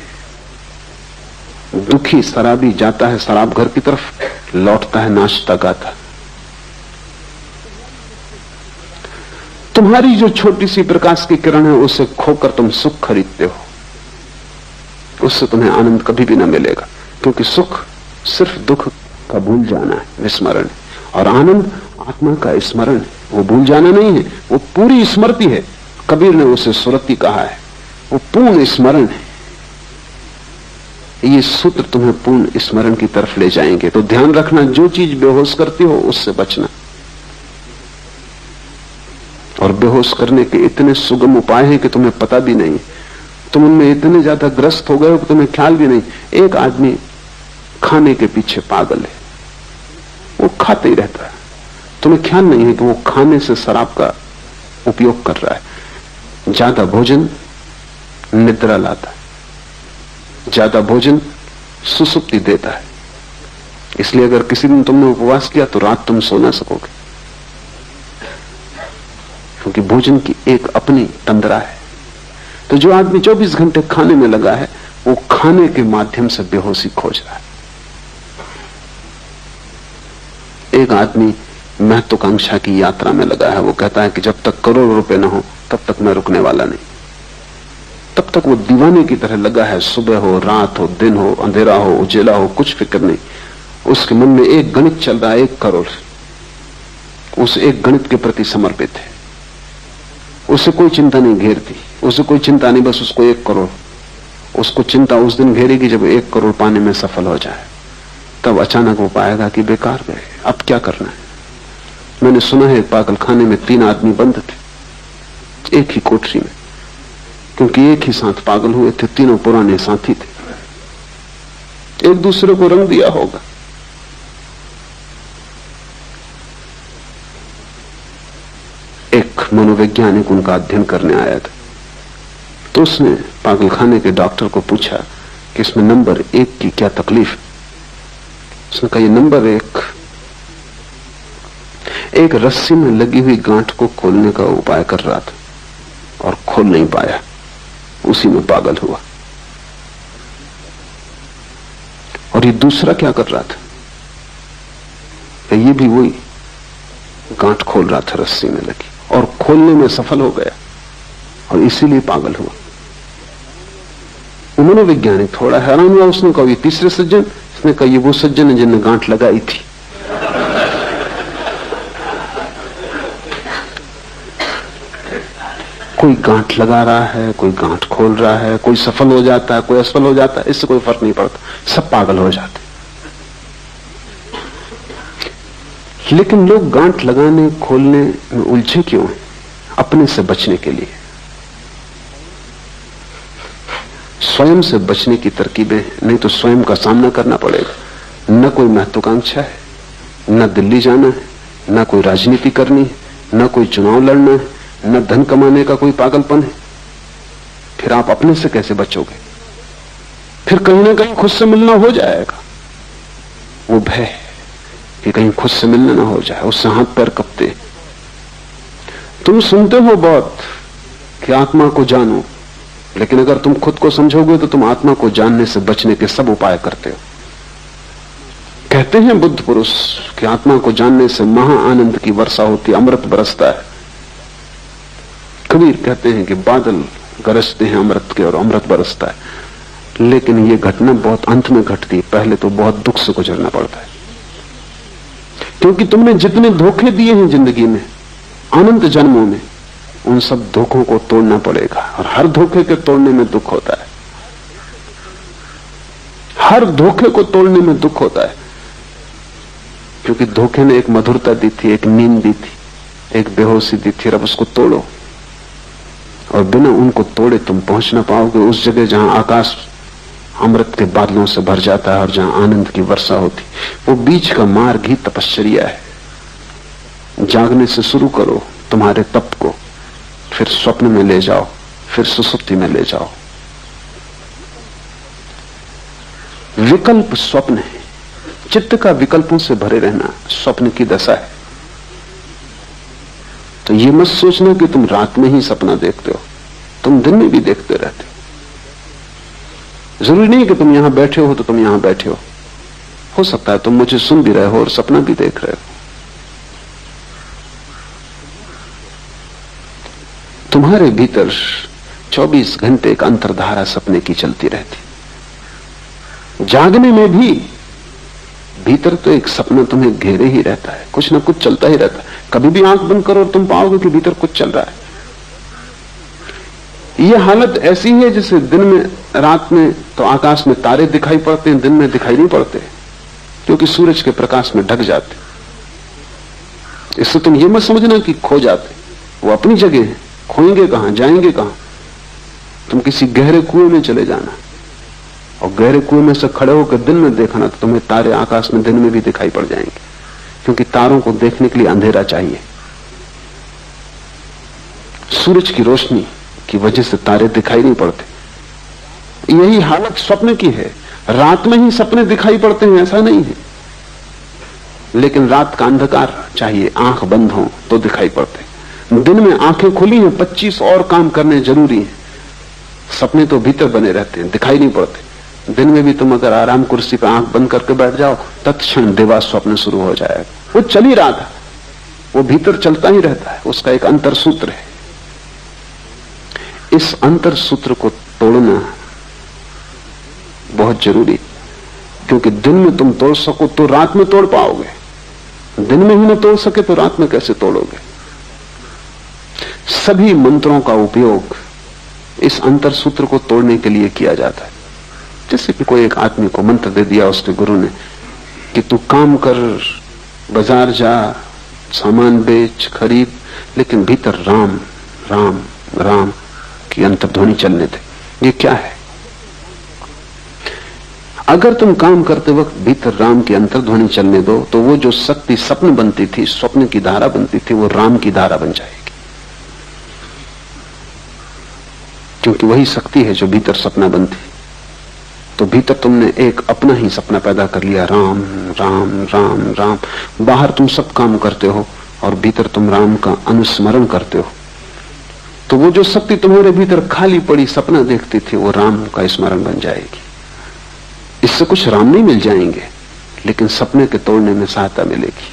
दुखी शराबी जाता है शराब घर की तरफ, लौटता है नाचता गाता। तुम्हारी जो छोटी सी प्रकाश की किरण है उसे खोकर तुम सुख खरीदते हो, उससे तुम्हें आनंद कभी भी न मिलेगा, क्योंकि सुख सिर्फ दुख का भूल जाना है, विस्मरण है, और आनंद आत्मा का स्मरण है, वो भूल जाना नहीं है, वो पूरी स्मृति है। कबीर ने उसे सुरति कहा है, वो पूर्ण स्मरण है। ये सूत्र तुम्हें पूर्ण स्मरण की तरफ ले जाएंगे। तो ध्यान रखना, जो चीज बेहोश करती हो उससे बचना। और बेहोश करने के इतने सुगम उपाय हैं कि तुम्हें पता भी नहीं, तुम उनमें इतने ज्यादा ग्रस्त हो गए हो कि तुम्हें ख्याल भी नहीं। एक आदमी खाने के पीछे पागल है, वो खाते ही रहता है, तुम्हें ख्याल नहीं है कि वो खाने से शराब का उपयोग कर रहा है। ज्यादा भोजन निद्रा लाता है, ज्यादा भोजन सुसुप्ति देता है, इसलिए अगर किसी दिन तुमने उपवास किया तो रात तुम सो ना सकोगे, क्योंकि भोजन की एक अपनी तंद्रा है। तो जो आदमी 24 घंटे खाने में लगा है, वो खाने के माध्यम से बेहोशी खोज रहा है। एक आदमी महत्वाकांक्षा की यात्रा में लगा है, वो कहता है कि जब तक करोड़ रुपए ना हो तब तक मैं रुकने वाला नहीं। तब तक वो दीवाने की तरह लगा है, सुबह हो, रात हो, दिन हो, अंधेरा हो, उजेला हो, कुछ फिक्र नहीं। उसके मन में एक गणित चल रहा है, 1 करोड़। उस एक गणित के प्रति समर्पित है, उसे कोई चिंता नहीं घेरती, उसे कोई चिंता नहीं, बस उसको 1 करोड़। उसको चिंता उस दिन घेरेगी जब 1 करोड़ पाने में सफल हो जाए। तब अचानक वो पाएगा कि बेकार गए, अब क्या करना है। मैंने सुना है पागलखाने में 3 आदमी बंद थे एक ही कोठरी में, क्योंकि एक ही साथ पागल हुए थे, तीनों पुराने साथी थे, एक दूसरे को रंग दिया होगा। एक मनोवैज्ञानिक उनका अध्ययन करने आया था, तो उसने पागलखाने के डॉक्टर को पूछा कि इसमें नंबर 1 की क्या तकलीफ है। उसने कहा, ये नंबर 1 एक रस्सी में लगी हुई गांठ को खोलने का उपाय कर रहा था और खोल नहीं पाया, उसी में पागल हुआ। और ये दूसरा क्या कर रहा था, ये भी वही गांठ खोल रहा था रस्सी में लगी, और खोलने में सफल हो गया और इसीलिए पागल हुआ। उन्होंने वैज्ञानिक थोड़ा हैरान हुआ। उसने कहा, ये तीसरे सज्जन? उसने कहा, ये वो सज्जन है जिनने गांठ लगाई थी। कोई गांठ लगा रहा है, कोई गांठ खोल रहा है, कोई सफल हो जाता है, कोई असफल हो जाता है, इससे कोई फर्क नहीं पड़ता, सब पागल हो जाते। लेकिन लोग गांठ लगाने खोलने में उलझे क्यों हैं? अपने से बचने के लिए। स्वयं से बचने की तरकीबें, नहीं तो स्वयं का सामना करना पड़ेगा। न कोई महत्वाकांक्षा है, न दिल्ली जाना है, न कोई राजनीति करनी है, न कोई चुनाव लड़ना है, न धन कमाने का कोई पागलपन है। फिर आप अपने से कैसे बचोगे? फिर कहीं ना कहीं खुद से मिलना हो जाएगा। वो भय कि कहीं खुद से मिलना ना हो जाए, उससे हाथ पैर कपते। तुम सुनते हो बहुत कि आत्मा को जानो, लेकिन अगर तुम खुद को समझोगे तो तुम आत्मा को जानने से बचने के सब उपाय करते हो। कहते हैं बुद्ध पुरुष कि आत्मा को जानने से महा आनंद की वर्षा होती, अमृत बरसता है। कबीर कहते हैं कि बादल गरजते हैं अमृत के और अमृत बरसता है। लेकिन ये घटना बहुत अंत में घटती है, पहले तो बहुत दुख से गुजरना पड़ता है, क्योंकि तुमने जितने धोखे दिए हैं जिंदगी में अनंत जन्मों में, उन सब धोखों को तोड़ना पड़ेगा। और हर धोखे के तोड़ने में दुख होता है, हर धोखे को तोड़ने में दुख होता है, क्योंकि धोखे ने एक मधुरता दी थी, एक नींद दी थी, एक बेहोशी दी थी। अब उसको तोड़ो, और बिना उनको तोड़े तुम पहुंच ना पाओगे उस जगह जहां आकाश अमृत के बादलों से भर जाता है और जहां आनंद की वर्षा होती। वो बीच का मार्ग ही तपश्चर्या है। जागने से शुरू करो तुम्हारे तप को, फिर स्वप्न में ले जाओ, फिर सुसुप्ति में ले जाओ। विकल्प स्वप्न है, चित्त का विकल्पों से भरे रहना स्वप्न की दशा है। तो ये मत सोचना कि तुम रात में ही सपना देखते हो, तुम दिन में भी देखते रहते हो। जरूरी नहीं कि तुम यहां बैठे हो तो तुम यहां बैठे हो सकता है तुम मुझे सुन भी रहे हो और सपना भी देख रहे हो। तुम्हारे भीतर 24 घंटे एक अंतर्धारा सपने की चलती रहती। जागने में भी भीतर तो एक सपना तुम्हें घेरे ही रहता है, कुछ ना कुछ चलता ही रहता है। कभी भी आंख बंद करो और तुम पाओगे कि भीतर कुछ चल रहा है। यह हालत ऐसी है जैसे दिन में, रात में तो आकाश में तारे दिखाई पड़ते हैं, दिन में दिखाई नहीं पड़ते, क्योंकि सूरज के प्रकाश में ढक जाते। इससे तुम ये मत समझना कि खो जाते, वो अपनी जगह है, खोएंगे कहां, जाएंगे कहां। तुम किसी गहरे कुएं में चले जाना और गहरे कुएं में से खड़े होकर दिन में देखना तो तुम्हें तारे आकाश में दिन में भी दिखाई पड़ जाएंगे, क्योंकि तारों को देखने के लिए अंधेरा चाहिए। सूरज की रोशनी की वजह से तारे दिखाई नहीं पड़ते। यही हालत स्वप्न की है। रात में ही सपने दिखाई पड़ते हैं ऐसा नहीं है, लेकिन रात का अंधकार चाहिए, आंख बंद हो तो दिखाई पड़ते। दिन में आंखें खुली हैं, 25 और काम करने जरूरी हैं। सपने तो भीतर बने रहते हैं, दिखाई नहीं पड़ते। दिन में भी तुम अगर आराम कुर्सी पर आंख बंद करके बैठ जाओ, तत्क्षण देवा स्वप्न शुरू हो जाएगा। वो चल ही रहा था, वो भीतर चलता ही रहता है, उसका एक अंतर सूत्र है। इस अंतर सूत्र को तोड़ना बहुत जरूरी, क्योंकि दिन में तुम तोड़ सको तो रात में तोड़ पाओगे, दिन में ही न तोड़ सके तो रात में कैसे तोड़ोगे। सभी मंत्रों का उपयोग इस अंतर सूत्र को तोड़ने के लिए किया जाता है। जैसे कि कोई एक आदमी को मंत्र दे दिया उसके गुरु ने कि तू काम कर, बाजार जा, सामान बेच, खरीद, लेकिन भीतर राम राम राम की अंतर्ध्वनि चलने दे। ये क्या है? अगर तुम काम करते वक्त भीतर राम की अंतर्ध्वनि चलने दो तो वो जो शक्ति स्वप्न बनती थी, स्वप्न की धारा बनती थी, वो राम की धारा बन जाएगी, क्योंकि वही शक्ति है जो भीतर सपना बनती। तो भीतर तुमने एक अपना ही सपना पैदा कर लिया, राम राम राम राम। बाहर तुम सब काम करते हो और भीतर तुम राम का अनुस्मरण करते हो, तो वो जो शक्ति तुम्हारे भीतर खाली पड़ी सपना देखती थी, वो राम का स्मरण बन जाएगी। इससे कुछ राम नहीं मिल जाएंगे, लेकिन सपने के तोड़ने में सहायता मिलेगी।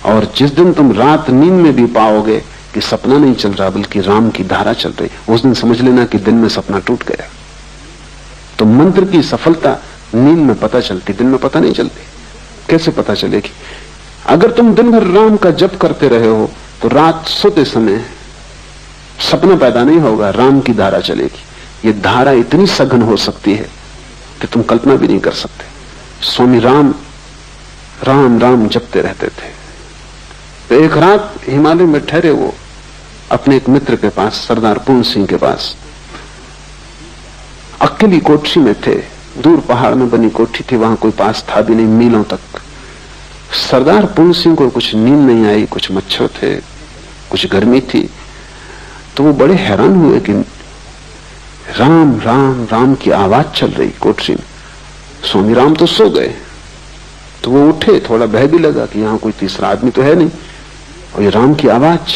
और जिस दिन तुम रात नींद में भी पाओगे कि सपना नहीं चल रहा बल्कि राम की धारा चल रही, उस दिन समझ लेना कि दिन में सपना टूट गया। तो मंत्र की सफलता नींद में पता चलती, दिन में पता नहीं चलती। कैसे पता चलेगी? अगर तुम दिन भर राम का जप करते रहे हो तो रात सोते समय सपना पैदा नहीं होगा, राम की धारा चलेगी। ये धारा इतनी सघन हो सकती है कि तुम कल्पना भी नहीं कर सकते। स्वामी राम राम राम जपते रहते थे। तो एक रात हिमालय में ठहरे वो अपने एक मित्र के पास, सरदार पूर्ण सिंह के पास, अकेली कोठरी में थे। दूर पहाड़ में बनी कोठरी थी, वहां कोई पास था भी नहीं, मीलों तक। सरदार पूर्ण सिंह को कुछ नींद नहीं आई, कुछ मच्छर थे, कुछ गर्मी थी। तो वो बड़े हैरान हुए कि राम राम राम की आवाज चल रही कोठरी में। स्वामी राम तो सो गए। तो वो उठे, थोड़ा भय भी लगा कि यहां कोई तीसरा आदमी तो है नहीं, और ये राम की आवाज।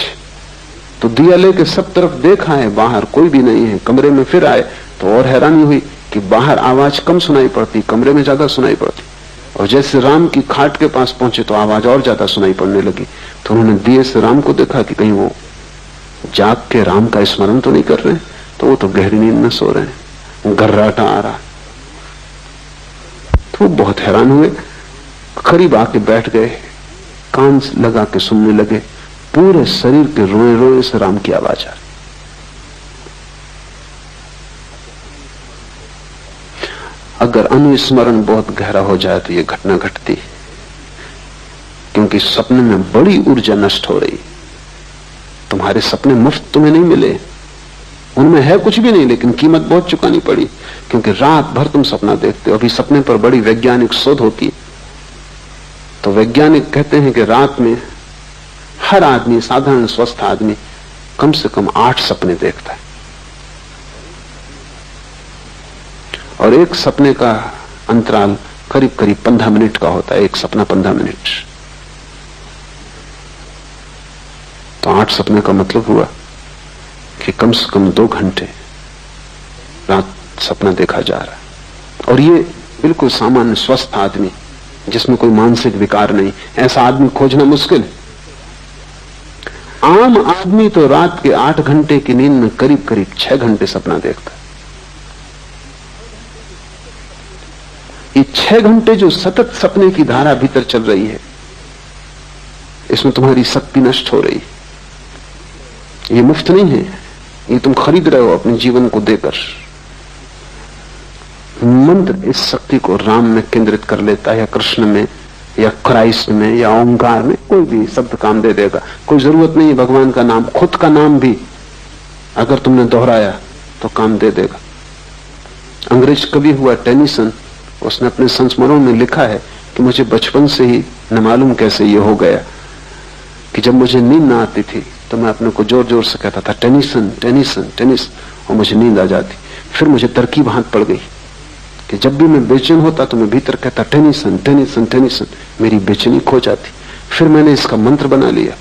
तो दिया लेके सब तरफ देखा है, बाहर कोई भी नहीं है। कमरे में फिर आए तो और हैरानी हुई कि बाहर आवाज कम सुनाई पड़ती, कमरे में ज्यादा सुनाई पड़ती। और जैसे राम की खाट के पास पहुंचे तो आवाज और ज्यादा सुनाई पड़ने लगी। तो उन्होंने दिए से राम को देखा कि कहीं वो जाग के राम का स्मरण तो नहीं कर रहे। तो वो तो गहरी नींद में सो रहे हैं, गर्राटा आ रहा। तो वो बहुत हैरान हुए, करीब आके बैठ गए, कान लगा के सुनने लगे। पूरे शरीर के रोए रोए से राम की आवाज आ रही। अगर अनुस्मरण बहुत गहरा हो जाए तो यह घटना घटती, क्योंकि सपने में बड़ी ऊर्जा नष्ट हो रही। तुम्हारे सपने मुफ्त तुम्हें नहीं मिले, उनमें है कुछ भी नहीं, लेकिन कीमत बहुत चुकानी पड़ी, क्योंकि रात भर तुम सपना देखते हो। अभी सपने पर बड़ी वैज्ञानिक शोध होती है। तो वैज्ञानिक कहते हैं कि रात में हर आदमी, साधारण स्वस्थ आदमी, कम से कम 8 सपने देखता है, और एक सपने का अंतराल करीब करीब 15 मिनट का होता है। एक सपना 15 मिनट। तो 8 सपने का मतलब हुआ कि कम से कम 2 घंटे रात सपना देखा जा रहा है। और ये बिल्कुल सामान्य स्वस्थ आदमी जिसमें कोई मानसिक विकार नहीं, ऐसा आदमी खोजना मुश्किल है। आम आदमी तो रात के 8 घंटे की नींद में करीब करीब 6 घंटे सपना देखता है। ये 6 घंटे जो सतत सपने की धारा भीतर चल रही है, इसमें तुम्हारी शक्ति नष्ट हो रही है। ये मुफ्त नहीं है, ये तुम खरीद रहे हो अपने जीवन को देकर। मंत्र इस शक्ति को राम में केंद्रित कर लेता है, या कृष्ण में, या क्राइस्ट में, या ओंकार में, कोई भी शब्द काम दे देगा। कोई जरूरत नहीं है भगवान का नाम, खुद का नाम भी अगर तुमने दोहराया तो काम दे देगा। अंग्रेज कवि हुआ टेनिसन, उसने अपने संस्मरणों में लिखा है कि मुझे बचपन से ही न मालूम कैसे ये हो गया कि जब मुझे नींद ना आती थी तो मैं अपने को जोर जोर से कहता था टेनिसन टेनिसन टेनिस, और मुझे नींद आ जाती। फिर मुझे तरकीब हाथ पड़ गई कि जब भी मैं बेचैन होता तो मैं भीतर कहता टेनिसन टेनिसन टेनिसन, मेरी बेचैनी खो जाती। फिर मैंने इसका मंत्र बना लिया।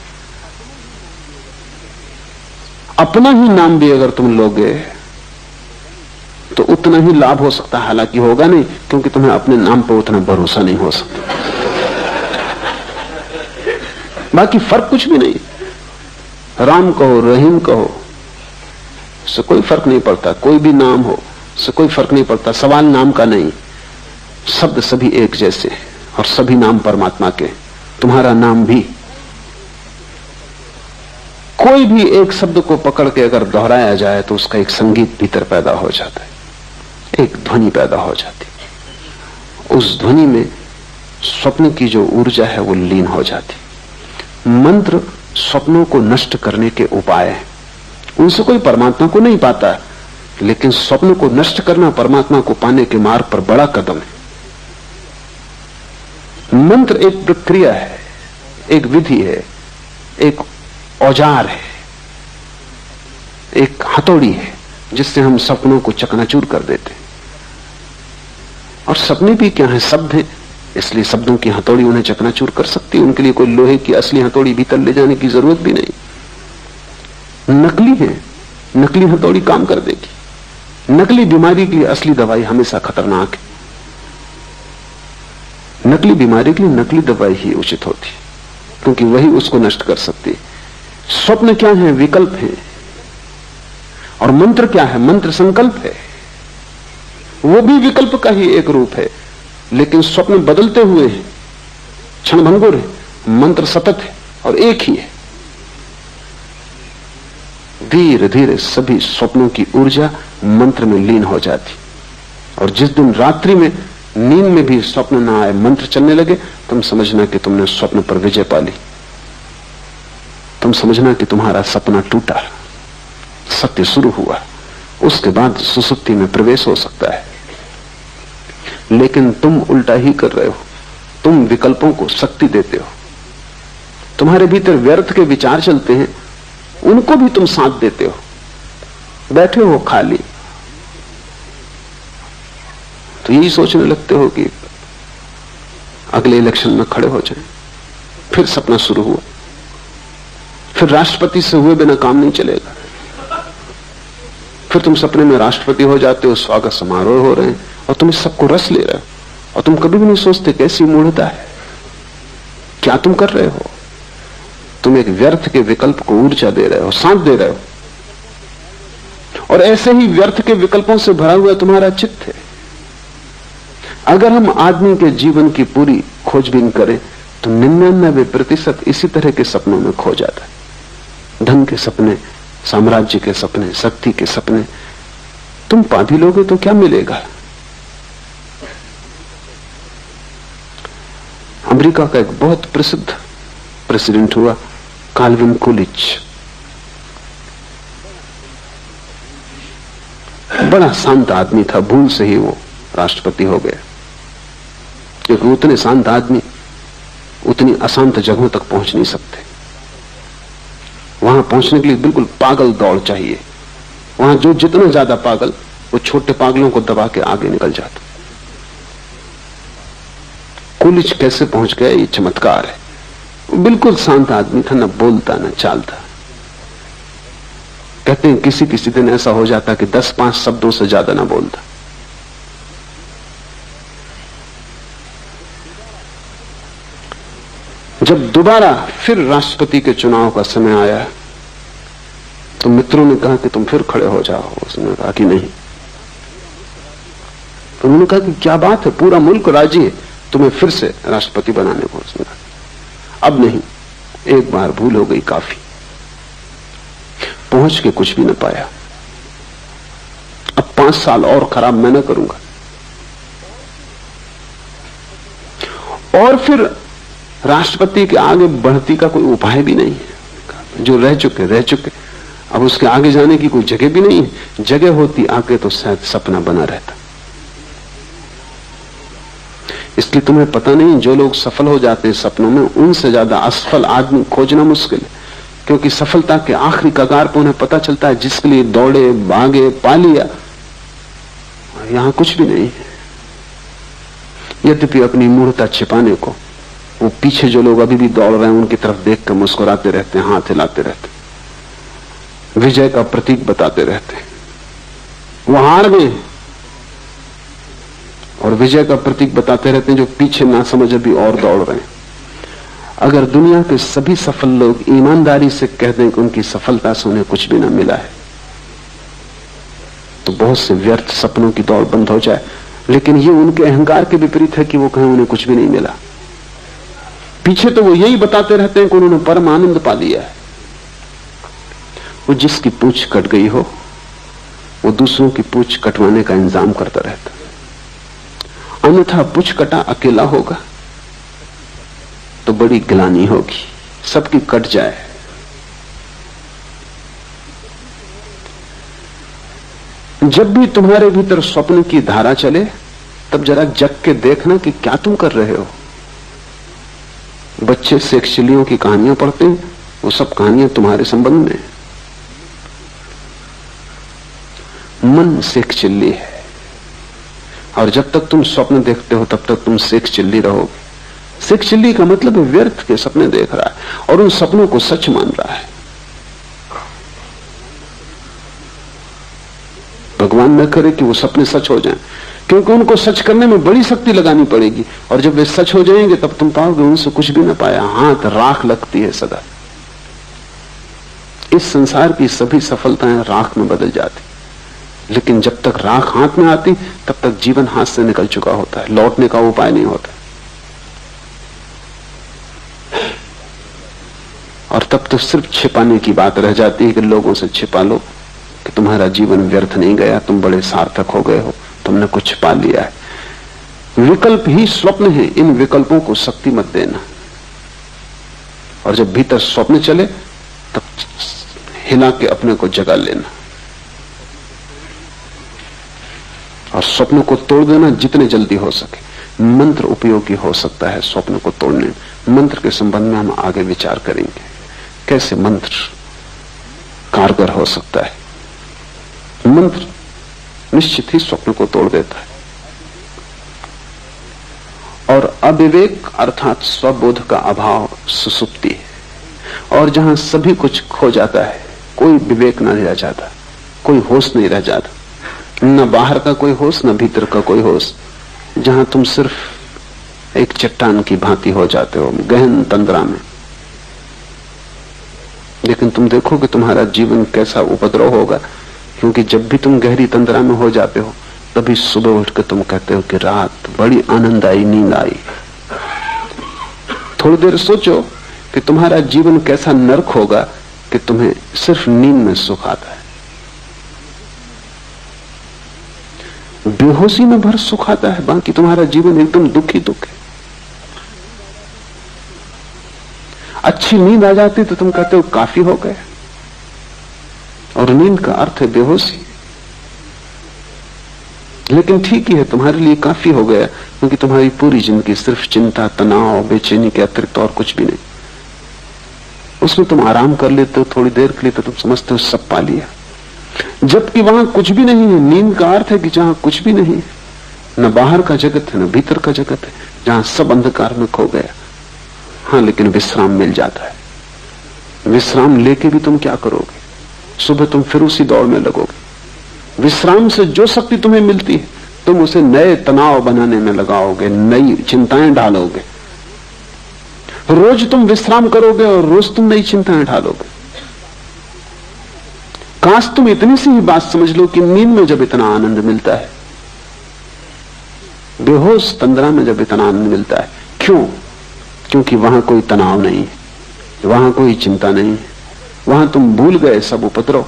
अपना ही नाम भी अगर तुम लोगे तो उतना ही लाभ हो सकता है, हालांकि होगा नहीं, क्योंकि तुम्हें अपने नाम पर उतना भरोसा नहीं हो सकता। बाकी फर्क कुछ भी नहीं। राम कहो, रहीम कहो, उससे कोई फर्क नहीं पड़ता। कोई भी नाम हो, उससे कोई फर्क नहीं पड़ता। सवाल नाम का नहीं, शब्द सभी एक जैसे हैं और सभी नाम परमात्मा के। तुम्हारा नाम भी, कोई भी एक शब्द को पकड़ के अगर दोहराया जाए तो उसका एक संगीत भीतर पैदा हो जाता है, एक ध्वनि पैदा हो जाती। उस ध्वनि में स्वप्न की जो ऊर्जा है वो लीन हो जाती। मंत्र स्वप्नों को नष्ट करने के उपाय हैं। उनसे कोई परमात्मा को नहीं पाता, लेकिन स्वप्न को नष्ट करना परमात्मा को पाने के मार्ग पर बड़ा कदम है। मंत्र एक प्रक्रिया है, एक विधि है, एक औजार है, एक हथौड़ी है, जिससे हम सपनों को चकनाचूर कर देते हैं। और सपने भी क्या है, शब्द हैं, इसलिए शब्दों की हथौड़ी उन्हें चकनाचूर कर सकती है। उनके लिए कोई लोहे की असली हथौड़ी भीतर ले जाने की जरूरत भी नहीं। नकली है, नकली हथौड़ी काम कर देगी। नकली बीमारी के लिए असली दवाई हमेशा खतरनाक है। नकली बीमारी के लिए नकली दवाई ही उचित होती, क्योंकि वही उसको नष्ट कर सकती है। स्वप्न क्या है, विकल्प है। और मंत्र क्या है, मंत्र संकल्प है। वो भी विकल्प का ही एक रूप है, लेकिन स्वप्न बदलते हुए हैं, क्षणभंगुर है। मंत्र सतत है और एक ही है। धीरे धीरे सभी स्वप्नों की ऊर्जा मंत्र में लीन हो जाती। और जिस दिन रात्रि में नींद में भी स्वप्न ना आए, मंत्र चलने लगे, तुम समझना कि तुमने स्वप्न पर विजय पा ली। तुम समझना कि तुम्हारा सपना टूटा, सत्य शुरू हुआ। उसके बाद सुसुप्ति में प्रवेश हो सकता है। लेकिन तुम उल्टा ही कर रहे हो। तुम विकल्पों को शक्ति देते हो। तुम्हारे भीतर व्यर्थ के विचार चलते हैं, उनको भी तुम साथ देते हो। बैठे हो खाली तो यही सोचने लगते हो कि अगले इलेक्शन में खड़े हो जाएं। फिर सपना शुरू हुआ। फिर राष्ट्रपति से हुए बिना काम नहीं चलेगा। फिर तुम सपने में राष्ट्रपति हो जाते हो, स्वागत समारोह हो रहे हैं और तुम इस सबको रस ले रहे हो। और तुम कभी भी नहीं सोचते कैसी मूढ़ता है, क्या तुम कर रहे हो। तुम एक व्यर्थ के विकल्प को ऊर्जा दे रहे हो, साथ दे रहे हो। और ऐसे ही व्यर्थ के विकल्पों से भरा हुआ तुम्हारा चित्त है। अगर हम आदमी के जीवन की पूरी खोजबीन करें तो 99% इसी तरह के सपनों में खो जाता है। धन के सपने, साम्राज्य के सपने, शक्ति के सपने। तुम पा भी लोगे तो क्या मिलेगा। अमेरिका का एक बहुत प्रसिद्ध प्रेसिडेंट हुआ, काल्विन कूलिच। बड़ा शांत आदमी था, भूल से ही वो राष्ट्रपति हो गया। क्योंकि उतने शांत आदमी उतनी अशांत जगहों तक पहुंच नहीं सकते। वहां पहुंचने के लिए बिल्कुल पागल दौड़ चाहिए। वहां जो जितना ज्यादा पागल, वो छोटे पागलों को दबा के आगे निकल जाता। कूलिच कैसे पहुंच गया, ये चमत्कार है। वो बिल्कुल शांत आदमी था, न बोलता न चालता। कहते हैं किसी किसी दिन ऐसा हो जाता कि 10-5 शब्दों से ज्यादा ना बोलता। जब दोबारा फिर राष्ट्रपति के चुनाव का समय आया तो मित्रों ने कहा कि तुम फिर खड़े हो जाओ। उसने कहा कि नहीं। तो उन्होंने कहा कि क्या बात है, पूरा मुल्क राजी है तुम्हें फिर से राष्ट्रपति बनाने को। उसने कहा अब नहीं, एक बार भूल हो गई, काफी। पहुंच के कुछ भी न पाया। अब 5 साल और खराब मैं न करूंगा। और फिर राष्ट्रपति के आगे बढ़ती का कोई उपाय भी नहीं है। जो रह चुके, अब उसके आगे जाने की कोई जगह भी नहीं है। जगह होती आगे तो शायद सपना बना रहता। इसलिए तुम्हें पता नहीं, जो लोग सफल हो जाते हैं सपनों में, उनसे ज्यादा असफल आदमी खोजना मुश्किल है। क्योंकि सफलता के आखिरी कगार पर उन्हें पता चलता है जिसके लिए दौड़े, भागे, पा लिया, यहां कुछ भी नहीं है। यद्यपि अपनी मूढ़ता छिपाने को वो पीछे जो लोग अभी भी दौड़ रहे हैं उनकी तरफ देख कर मुस्कुराते रहते हैं, हाथ हिलाते रहते हैं, विजय का प्रतीक बताते रहते हैं। वो हार गए और विजय का प्रतीक बताते रहते हैं जो पीछे ना समझ अभी और दौड़ रहे हैं। अगर दुनिया के सभी सफल लोग ईमानदारी से कह दें कि उनकी सफलता से उन्हें कुछ भी ना मिला है, तो बहुत से व्यर्थ सपनों की दौड़ बंद हो जाए। लेकिन ये उनके अहंकार के विपरीत है कि वो कहें उन्हें कुछ भी नहीं मिला। पीछे तो वो यही बताते रहते हैं कि उन्होंने परम आनंद पा लिया है। वो जिसकी पूंछ कट गई हो वो दूसरों की पूंछ कटवाने का इंतजाम करता रहता, अन्यथा पूंछ कटा अकेला होगा तो बड़ी गिलानी होगी, सबकी कट जाए। जब भी तुम्हारे भीतर स्वप्न की धारा चले तब जरा जग के देखना कि क्या तुम कर रहे हो। बच्चे सेक्सलियों की कहानियां पढ़ते हैं, वो सब कहानियां तुम्हारे संबंध में। मन सेक्सचिल्ली है और जब तक तुम स्वप्न देखते हो तब तक तुम सेक्सचिल्ली रहोगे। सेक्सचिल्ली का मतलब व्यर्थ के सपने देख रहा है और उन सपनों को सच मान रहा है। भगवान न करे कि वो सपने सच हो जाएं, क्योंकि उनको सच करने में बड़ी शक्ति लगानी पड़ेगी और जब वे सच हो जाएंगे तब तुम पाओगे उनसे कुछ भी ना पाया, हाथ राख लगती है सदा। इस संसार की सभी सफलताएं राख में बदल जाती, लेकिन जब तक राख हाथ में आती तब तक जीवन हाथ से निकल चुका होता है, लौटने का उपाय नहीं होता। और तब तो सिर्फ छिपाने की बात रह जाती है कि लोगों से छिपा लो कि तुम्हारा जीवन व्यर्थ नहीं गया, तुम बड़े सार्थक हो गए हो, तुमने कुछ पा लिया है। विकल्प ही स्वप्न है, इन विकल्पों को शक्ति मत देना। और जब भीतर स्वप्न चले तब हिला के अपने को जगा लेना और स्वप्न को तोड़ देना जितने जल्दी हो सके। मंत्र उपयोगी हो सकता है स्वप्न को तोड़ने। मंत्र के संबंध में हम आगे विचार करेंगे, कैसे मंत्र कारगर हो सकता है। मंत्र निश्चित ही स्वप्न को तोड़ देता है। और अविवेक अर्थात स्वबोध का अभाव सुसुप्ति है, और जहां सभी कुछ खो जाता है, कोई विवेक न रह जाता, कोई होश नहीं रह जाता, न बाहर का कोई होश न भीतर का कोई होश, जहां तुम सिर्फ एक चट्टान की भांति हो जाते हो गहन तंद्रा में। लेकिन तुम देखो कि तुम्हारा जीवन कैसा उपद्रव होगा, क्योंकि जब भी तुम गहरी तंद्रा में हो जाते हो तभी सुबह उठ के तुम कहते हो कि रात बड़ी आनंददायी नींद आई। थोड़ी देर सोचो कि तुम्हारा जीवन कैसा नरक होगा कि तुम्हें सिर्फ नींद में सुख आता है, बेहोशी में भर सुख आता है, बाकी तुम्हारा जीवन एकदम दुख ही दुख है। अच्छी नींद आ जाती तो तुम कहते हो काफी हो गया, और नींद का अर्थ है बेहोशी। लेकिन ठीक ही है, तुम्हारे लिए काफी हो गया, क्योंकि तुम्हारी पूरी जिंदगी सिर्फ चिंता, तनाव, बेचैनी के अतिरिक्त और कुछ भी नहीं। उसमें तुम आराम कर लेते हो थोड़ी देर के लिए तो तुम समझते हो सब पा लिया, जबकि वहां कुछ भी नहीं है। नींद का अर्थ है कि जहां कुछ भी नहीं, न बाहर का जगत है न भीतर का जगत है, जहां सब अंधकार में खो गया। हाँ, लेकिन विश्राम मिल जाता है। विश्राम लेके भी तुम क्या करोगे? सुबह तुम फिर उसी दौड़ में लगोगे। विश्राम से जो शक्ति तुम्हें मिलती है तुम उसे नए तनाव बनाने में लगाओगे, नई चिंताएं डालोगे। रोज तुम विश्राम करोगे और रोज तुम नई चिंताएं डालोगे। काश तुम इतनी सी ही बात समझ लो कि नींद में जब इतना आनंद मिलता है, बेहोश तंद्रा में जब इतना आनंद मिलता है, क्यों? क्योंकि वहां कोई तनाव नहीं है, वहां कोई चिंता नहीं है, वहां तुम भूल गए सब उपद्रव।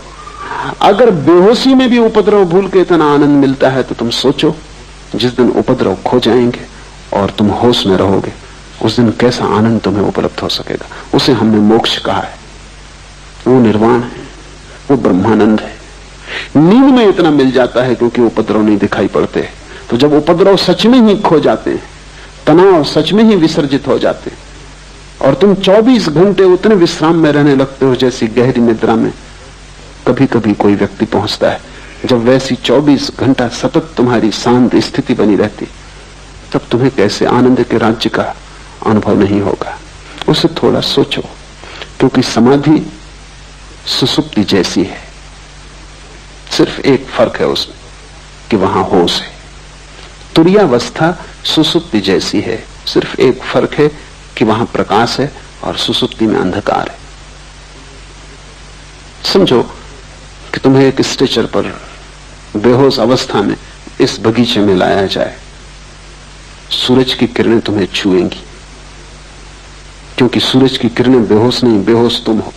अगर बेहोशी में भी उपद्रव भूल के इतना आनंद मिलता है तो तुम सोचो जिस दिन उपद्रव खो जाएंगे और तुम होश में रहोगे, उस दिन कैसा आनंद तुम्हें उपलब्ध हो सकेगा। उसे हमने मोक्ष कहा है, वो निर्वाण है, वो ब्रह्मानंद है। नींद में इतना मिल जाता है क्योंकि उपद्रव नहीं दिखाई पड़ते। तो जब उपद्रव सच में ही खो जाते हैं, तनाव सच में ही विसर्जित हो जाते हैं, और तुम 24 घंटे उतने विश्राम में रहने लगते हो जैसी गहरी निद्रा में कभी कभी कोई व्यक्ति पहुंचता है। जब वैसी 24 घंटा सतत तुम्हारी शांत स्थिति बनी रहती, तब तुम्हें कैसे आनंद के राज्य का अनुभव नहीं होगा। उसे थोड़ा सोचो, क्योंकि समाधि सुसुप्ति जैसी है, सिर्फ एक फर्क है उसमें कि वहां होश है। तुरीयावस्था सुसुप्ति जैसी है, सिर्फ एक फर्क है कि वहां प्रकाश है और सुसुप्ति में अंधकार है। समझो कि तुम्हें एक स्ट्रेचर पर बेहोश अवस्था में इस बगीचे में लाया जाए, सूरज की किरणें तुम्हें छुएंगी, क्योंकि सूरज की किरणें बेहोश नहीं, बेहोश तुम हो।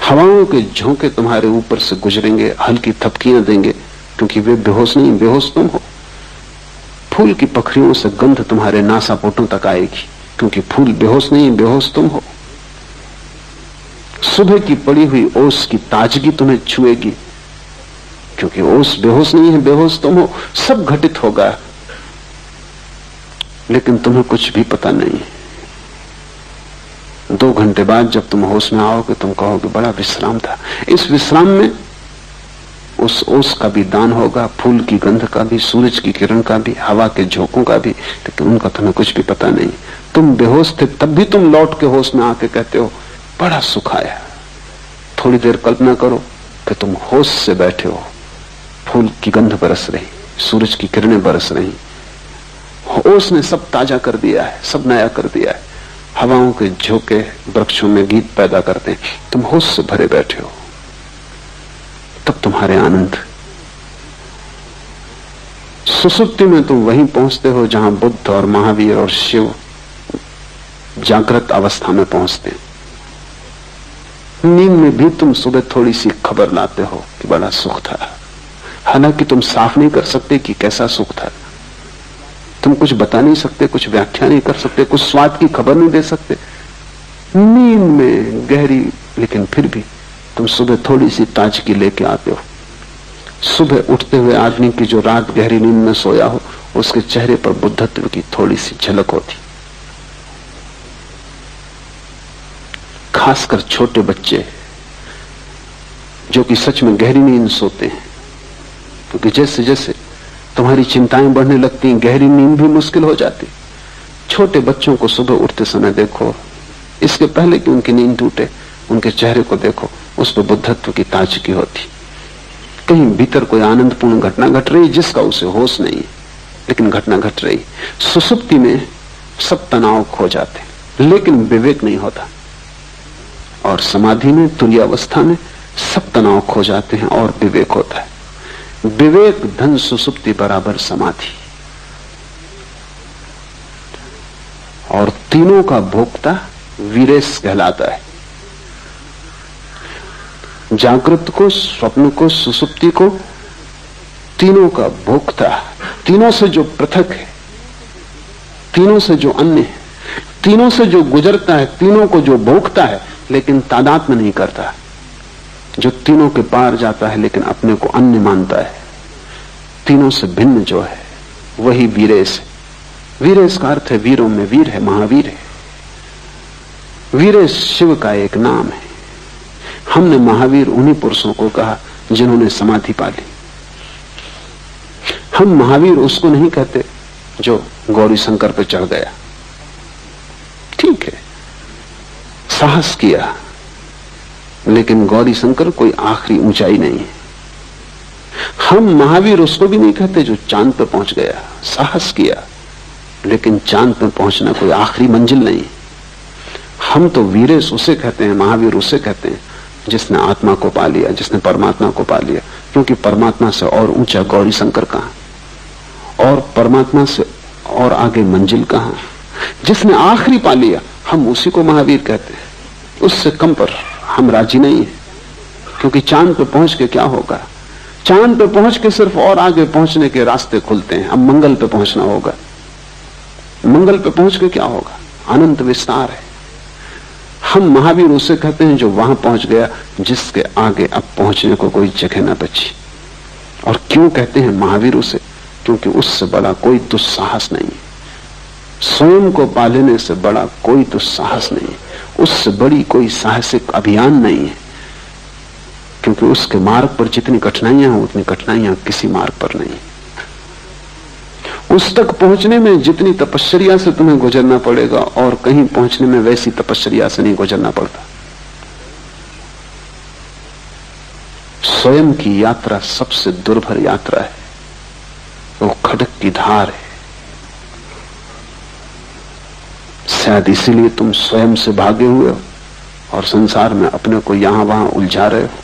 हवाओं के झोंके तुम्हारे ऊपर से गुजरेंगे, हल्की थपकियां देंगे, क्योंकि वे बेहोश नहीं, बेहोश तुम हो। फूल की पखरियों से गंध तुम्हारे नासापुटों तक आएगी, क्योंकि फूल बेहोश नहीं, बेहोश तुम हो। सुबह की पड़ी हुई ओस की ताजगी तुम्हें छुएगी, क्योंकि ओस बेहोश नहीं है, बेहोश तुम हो। सब घटित होगा, लेकिन तुम्हें कुछ भी पता नहीं है। 2 घंटे बाद जब तुम होश में आओगे, तुम कहोगे बड़ा विश्राम था। इस विश्राम में उस ओस का भी दान होगा, फूल की गंध का भी, सूरज की किरण का भी, हवा के झोंकों का भी, लेकिन उनका तुम्हें कुछ भी पता नहीं। तुम बेहोश थे, तब भी तुम लौट के होश में आके कहते हो बड़ा सुख आया। थोड़ी देर कल्पना करो कि तुम होश से बैठे हो, फूल की गंध बरस रही, सूरज की किरणें बरस रही, होश ने सब ताजा कर दिया है, सब नया कर दिया है। हवाओं के झोंके वृक्षों में गीत पैदा करते हैं, तुम होश से भरे बैठे हो। तब तुम्हारे आनंद। सुसुप्ति में तुम वहीं पहुंचते हो जहां बुद्ध और महावीर और शिव जागृत अवस्था में पहुंचते हैं। नींद में भी तुम सुबह थोड़ी सी खबर लाते हो कि बड़ा सुख था, हालांकि तुम साफ नहीं कर सकते कि कैसा सुख था। तुम कुछ बता नहीं सकते, कुछ व्याख्या नहीं कर सकते, कुछ स्वाद की खबर नहीं दे सकते। नींद में गहरी, लेकिन फिर भी तुम सुबह थोड़ी सी ताजगी लेके आते हो। सुबह उठते हुए आदमी की जो रात गहरी नींद में सोया हो, उसके चेहरे पर बुद्धत्व की थोड़ी सी झलक होती। खासकर छोटे बच्चे जो कि सच में गहरी नींद सोते हैं, क्योंकि जैसे जैसे तुम्हारी चिंताएं बढ़ने लगती हैं, गहरी नींद भी मुश्किल हो जाती। छोटे बच्चों को सुबह उठते समय देखो, इसके पहले कि उनकी नींद टूटे, उनके चेहरे को देखो, उस पर बुद्धत्व की ताजगी होती। कहीं भीतर कोई आनंदपूर्ण घटना घट रही जिसका उसे होश नहीं है, लेकिन घटना घट रही। सुसुप्ति में सब तनाव खो जाते, लेकिन विवेक नहीं होता, और समाधि में, तुरीयावस्था में सब तनाव खो जाते हैं और विवेक होता है। विवेक धन सुसुप्ति बराबर समाधि, और तीनों का भोक्ता वीरेश कहलाता है। जागृत को, स्वप्न को, सुसुप्ति को, तीनों का भोक्ता, तीनों से जो पृथक है, तीनों से जो अन्य है, तीनों से जो गुजरता है, तीनों को जो भोगता है लेकिन तादात्म्य नहीं करता, जो तीनों के पार जाता है लेकिन अपने को अन्य मानता है, तीनों से भिन्न जो है वही वीरेश है। वीरेश का अर्थ है वीरों में वीर है, महावीर है। वीरेश शिव का एक नाम है। हमने महावीर उन्हीं पुरुषों को कहा जिन्होंने समाधि पा ली। हम महावीर उसको नहीं कहते जो गौरी शंकर पर चढ़ गया, ठीक है, साहस किया, लेकिन गौरी शंकर कोई आखिरी ऊंचाई नहीं है। हम महावीर उसको भी नहीं कहते जो चांद पर पहुंच गया, साहस किया, लेकिन चांद पर पहुंचना कोई आखिरी मंजिल नहीं। हम तो वीरेश उसे कहते हैं, महावीर उसे कहते हैं जिसने आत्मा को पा लिया, जिसने परमात्मा को पा लिया, क्योंकि परमात्मा से और ऊंचा गौरी शंकर कहां, और परमात्मा से और आगे मंजिल कहां। जिसने आखिरी पा लिया, हम उसी को महावीर कहते हैं। उससे कम पर हम राजी नहीं है, क्योंकि चांद पे पहुंच के क्या होगा? चांद पे पहुंच के सिर्फ और आगे पहुंचने के रास्ते खुलते हैं। अब मंगल पे पहुंचना होगा। मंगल पे पहुंच के क्या होगा? अनंत विस्तार है। हम महावीर उसे कहते हैं जो वहां पहुंच गया जिसके आगे अब पहुंचने को कोई जगह ना बची। और क्यों कहते हैं महावीर उसे? क्योंकि उससे बड़ा कोई दुस्साहस नहीं है। स्वयं को पा लेने से बड़ा कोई दुस्साहस नहीं है। उससे बड़ी कोई साहसिक अभियान नहीं है, क्योंकि उसके मार्ग पर जितनी कठिनाइयां हैं उतनी कठिनाइयां किसी मार्ग पर नहीं। उस तक पहुंचने में जितनी तपश्चर्या से तुम्हें गुजरना पड़ेगा और कहीं पहुंचने में वैसी तपश्चर्या से नहीं गुजरना पड़ता। स्वयं की यात्रा सबसे दुर्भर यात्रा है, वो खडक की धार है। शायद इसीलिए तुम स्वयं से भागे हुए हो और संसार में अपने को यहां वहां उलझा रहे हो।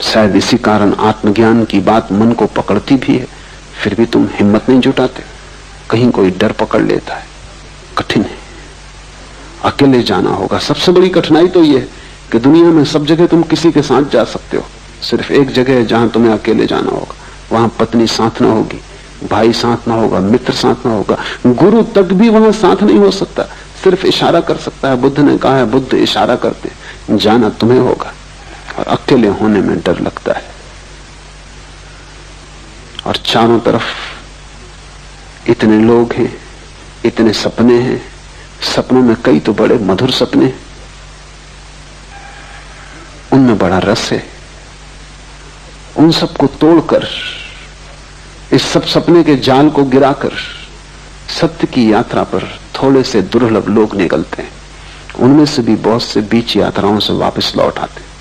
शायद इसी कारण आत्मज्ञान की बात मन को पकड़ती भी है, फिर भी तुम हिम्मत नहीं जुटाते। कहीं कोई डर पकड़ लेता है। कठिन है, अकेले जाना होगा। सबसे बड़ी कठिनाई तो यह है कि दुनिया में सब जगह तुम किसी के साथ जा सकते हो, सिर्फ एक जगह है जहां तुम्हें अकेले जाना होगा। वहां पत्नी साथ ना होगी, भाई साथ ना होगा, मित्र साथ ना होगा, गुरु तक भी वहां साथ नहीं हो सकता, सिर्फ इशारा कर सकता है। बुद्ध ने कहा है, बुद्ध इशारा करते, जाना तुम्हें होगा। और अकेले होने में डर लगता है। और चारों तरफ इतने लोग हैं, इतने सपने हैं, सपनों में कई तो बड़े मधुर सपने हैं, उनमें बड़ा रस है। उन सबको तोड़कर, इस सब सपने के जाल को गिराकर सत्य की यात्रा पर थोड़े से दुर्लभ लोग निकलते हैं। उनमें से भी बहुत से बीच यात्राओं से वापस लौट आते हैं।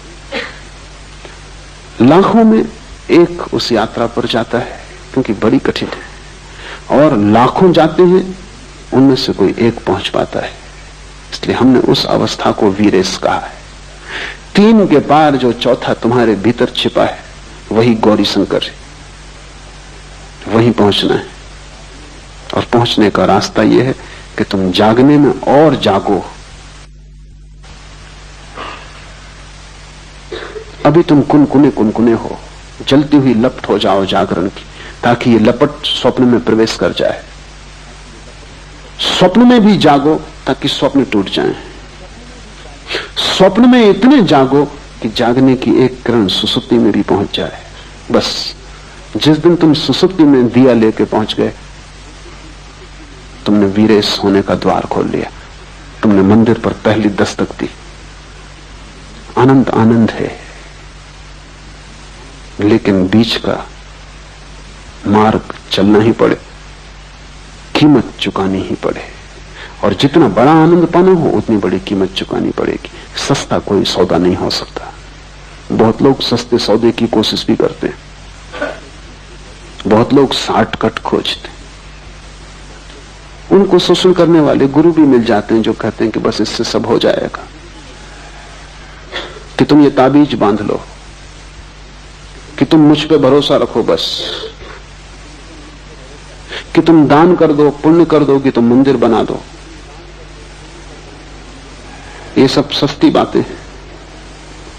लाखों में एक उस यात्रा पर जाता है, क्योंकि बड़ी कठिन है, और लाखों जाते हैं, उनमें से कोई एक पहुंच पाता है। इसलिए हमने उस अवस्था को वीरेश कहा है। 3 के पार जो चौथा तुम्हारे भीतर छिपा है, वही गौरी शंकर है, वहीं पहुंचना है। और पहुंचने का रास्ता यह है कि तुम जागने में और जागो। अभी तुम कुनकुने हो, जलती हुई लपट हो जाओ जागरण की, ताकि ये लपट स्वप्न में प्रवेश कर जाए। स्वप्न में भी जागो ताकि स्वप्न टूट जाए। स्वप्न में इतने जागो कि जागने की एक किरण सुसुप्ति में भी पहुंच जाए। बस जिस दिन तुम सुसुप्ति में दिया लेके पहुंच गए, तुमने वीरेश होने का द्वार खोल लिया, तुमने मंदिर पर पहली दस्तक दी। आनंद आनंद है, लेकिन बीच का मार्ग चलना ही पड़े, कीमत चुकानी ही पड़े। और जितना बड़ा आनंद पाना हो, उतनी बड़ी कीमत चुकानी पड़ेगी। सस्ता कोई सौदा नहीं हो सकता। बहुत लोग सस्ते सौदे की कोशिश भी करते हैं, बहुत लोग शॉर्टकट खोजते हैं। उनको शोषण करने वाले गुरु भी मिल जाते हैं जो कहते हैं कि बस इससे सब हो जाएगा, कि तुम ये ताबीज बांध लो, कि तुम मुझ पे भरोसा रखो, बस कि तुम दान कर दो, पुण्य कर दो, कि तुम मंदिर बना दो। ये सब सस्ती बातें हैं,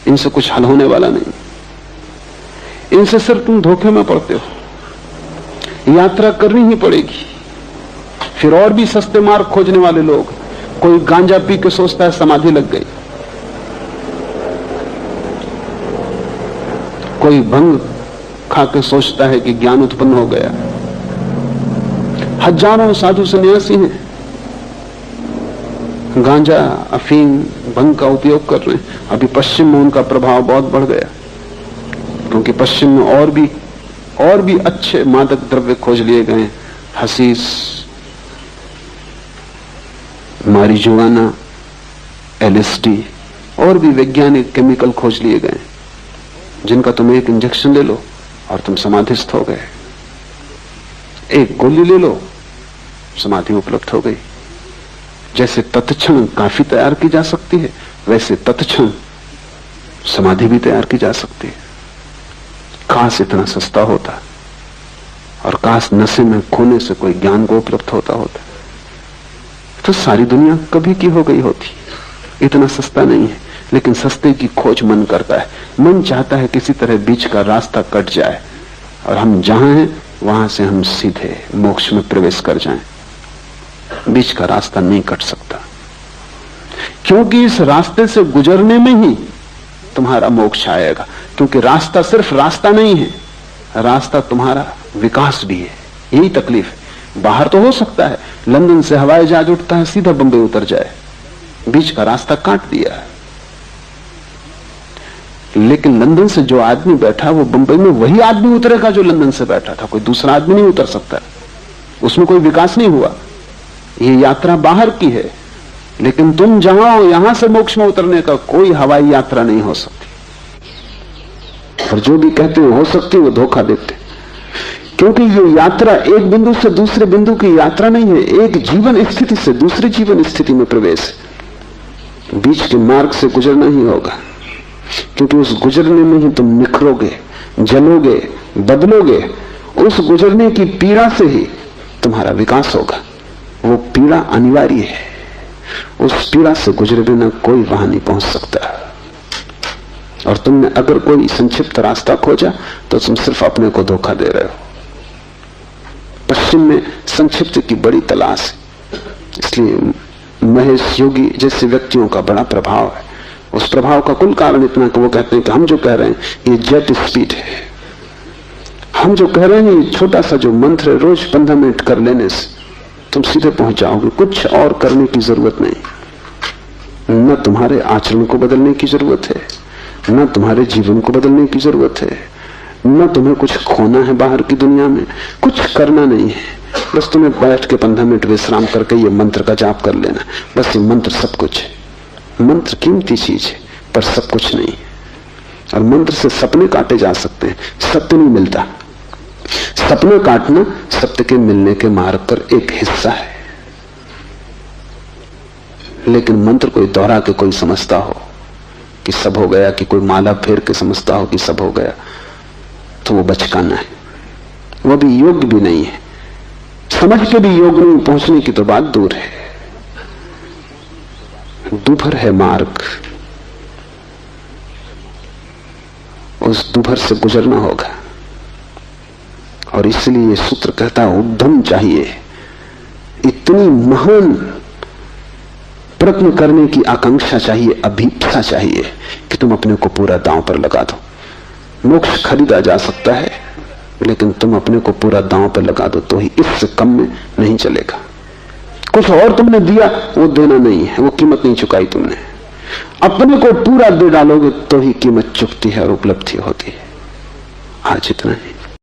इनसे कुछ हल होने वाला नहीं। इनसे सिर्फ तुम धोखे में पड़ते हो। यात्रा करनी ही पड़ेगी। फिर और भी सस्ते मार्ग खोजने वाले लोग, कोई गांजा पी के सोचता है समाधि लग गई, कोई भंग खा के सोचता है कि ज्ञान उत्पन्न हो गया। हजारों साधु सन्यासी हैं, गांजा, अफीम, भंग का उपयोग कर रहे हैं। अभी पश्चिम में उनका प्रभाव बहुत बढ़ गया, क्योंकि पश्चिम में और भी अच्छे मादक द्रव्य खोज लिए गए। हसीस, मारिजुआना, एलएसडी और भी वैज्ञानिक केमिकल खोज लिए गए, जिनका तुम एक इंजेक्शन ले लो और तुम समाधिस्थ हो गए। एक गोली ले लो, समाधि उपलब्ध हो गई। जैसे तत्क्षण काफी तैयार की जा सकती है, वैसे तत्क्षण समाधि भी तैयार की जा सकती है। काश इतना सस्ता होता, और काश नशे में खोने से कोई ज्ञान को उपलब्ध होता, तो सारी दुनिया कभी की हो गई होती। इतना सस्ता नहीं है, लेकिन सस्ते की खोज मन करता है। मन चाहता है किसी तरह बीच का रास्ता कट जाए और हम जहां हैं वहां से हम सीधे मोक्ष में प्रवेश कर जाएं। बीच का रास्ता नहीं कट सकता, क्योंकि इस रास्ते से गुजरने में ही तुम्हारा मोक्ष आएगा। क्योंकि रास्ता सिर्फ रास्ता नहीं है, रास्ता तुम्हारा विकास भी है। यही तकलीफ है। बाहर तो हो सकता है लंदन से हवाई जहाज उठता है, सीधा बंबई उतर जाए, बीच का रास्ता काट दिया। लेकिन लंदन से जो आदमी बैठा वो बंबई में वही आदमी उतरेगा जो लंदन से बैठा था। कोई दूसरा आदमी नहीं उतर सकता, उसमें कोई विकास नहीं हुआ। ये यात्रा बाहर की है, लेकिन तुम जहां हो यहां से मोक्ष में उतरने का कोई हवाई यात्रा नहीं हो सकती। और जो भी कहते हो सकती है वो धोखा देते, क्योंकि ये यात्रा एक बिंदु से दूसरे बिंदु की यात्रा नहीं है, एक जीवन स्थिति से दूसरे जीवन स्थिति में प्रवेश है। बीच के मार्ग से गुजरना ही होगा, क्योंकि उस गुजरने में ही तुम निखरोगे, जलोगे, बदलोगे। उस गुजरने की पीड़ा से ही तुम्हारा विकास होगा। वो पीड़ा अनिवार्य है, उस पीड़ा से गुजरे बिना कोई वहां नहीं पहुंच सकता। और तुमने अगर कोई संक्षिप्त रास्ता खोजा तो तुम सिर्फ अपने को धोखा दे रहे हो। पश्चिम में संक्षिप्त की बड़ी तलाश है, इसलिए महेश योगी जैसे व्यक्तियों का बड़ा प्रभाव है। उस प्रभाव का कुल कारण इतना कि वो कहते हैं कि हम जो कह रहे हैं ये जेट स्पीड है। हम जो कह रहे हैं ये छोटा सा जो मंत्र है, रोज 15 मिनट कर लेने से तुम सीधे पहुंच जाओगे। कुछ और करने की जरूरत नहीं। न तुम्हारे आचरण को बदलने की जरूरत है, न तुम्हारे जीवन को बदलने की जरूरत है, न तुम्हें कुछ खोना है बाहर की दुनिया में। कुछ करना नहीं है, बस तुम्हें बैठ के 15 मिनट विश्राम करके ये मंत्र का जाप कर लेना। बस ये मंत्र सब कुछ है। मंत्र कीमती चीज है पर सब कुछ नहीं। और मंत्र से सपने काटे जा सकते हैं, सत्य नहीं मिलता। सपने काटना सत्य के मिलने के मार्ग पर एक हिस्सा है। लेकिन मंत्र कोई दोहरा के कोई समझता हो कि सब हो गया, कि कोई माला फेर के समझता हो कि सब हो गया, तो वो बचकाना है। वो भी योग्य भी नहीं है। समझ के भी योग नहीं पहुंचने की तो बात दूर है। दूभर है मार्ग, उस दूभर से गुजरना होगा। और इसलिए ये सूत्र कहता है उद्यम चाहिए, इतनी महान प्रयत्न करने की आकांक्षा चाहिए, अभीप्सा चाहिए कि तुम अपने को पूरा दांव पर लगा दो। मोक्ष खरीदा जा सकता है, लेकिन तुम अपने को पूरा दांव पर लगा दो तो ही, इससे कम में नहीं चलेगा। कुछ और तुमने दिया वो देना नहीं है, वो कीमत नहीं चुकाई तुमने। अपने को पूरा दे डालोगे तो ही कीमत चुकती है और उपलब्धि होती है। आज इतना ही।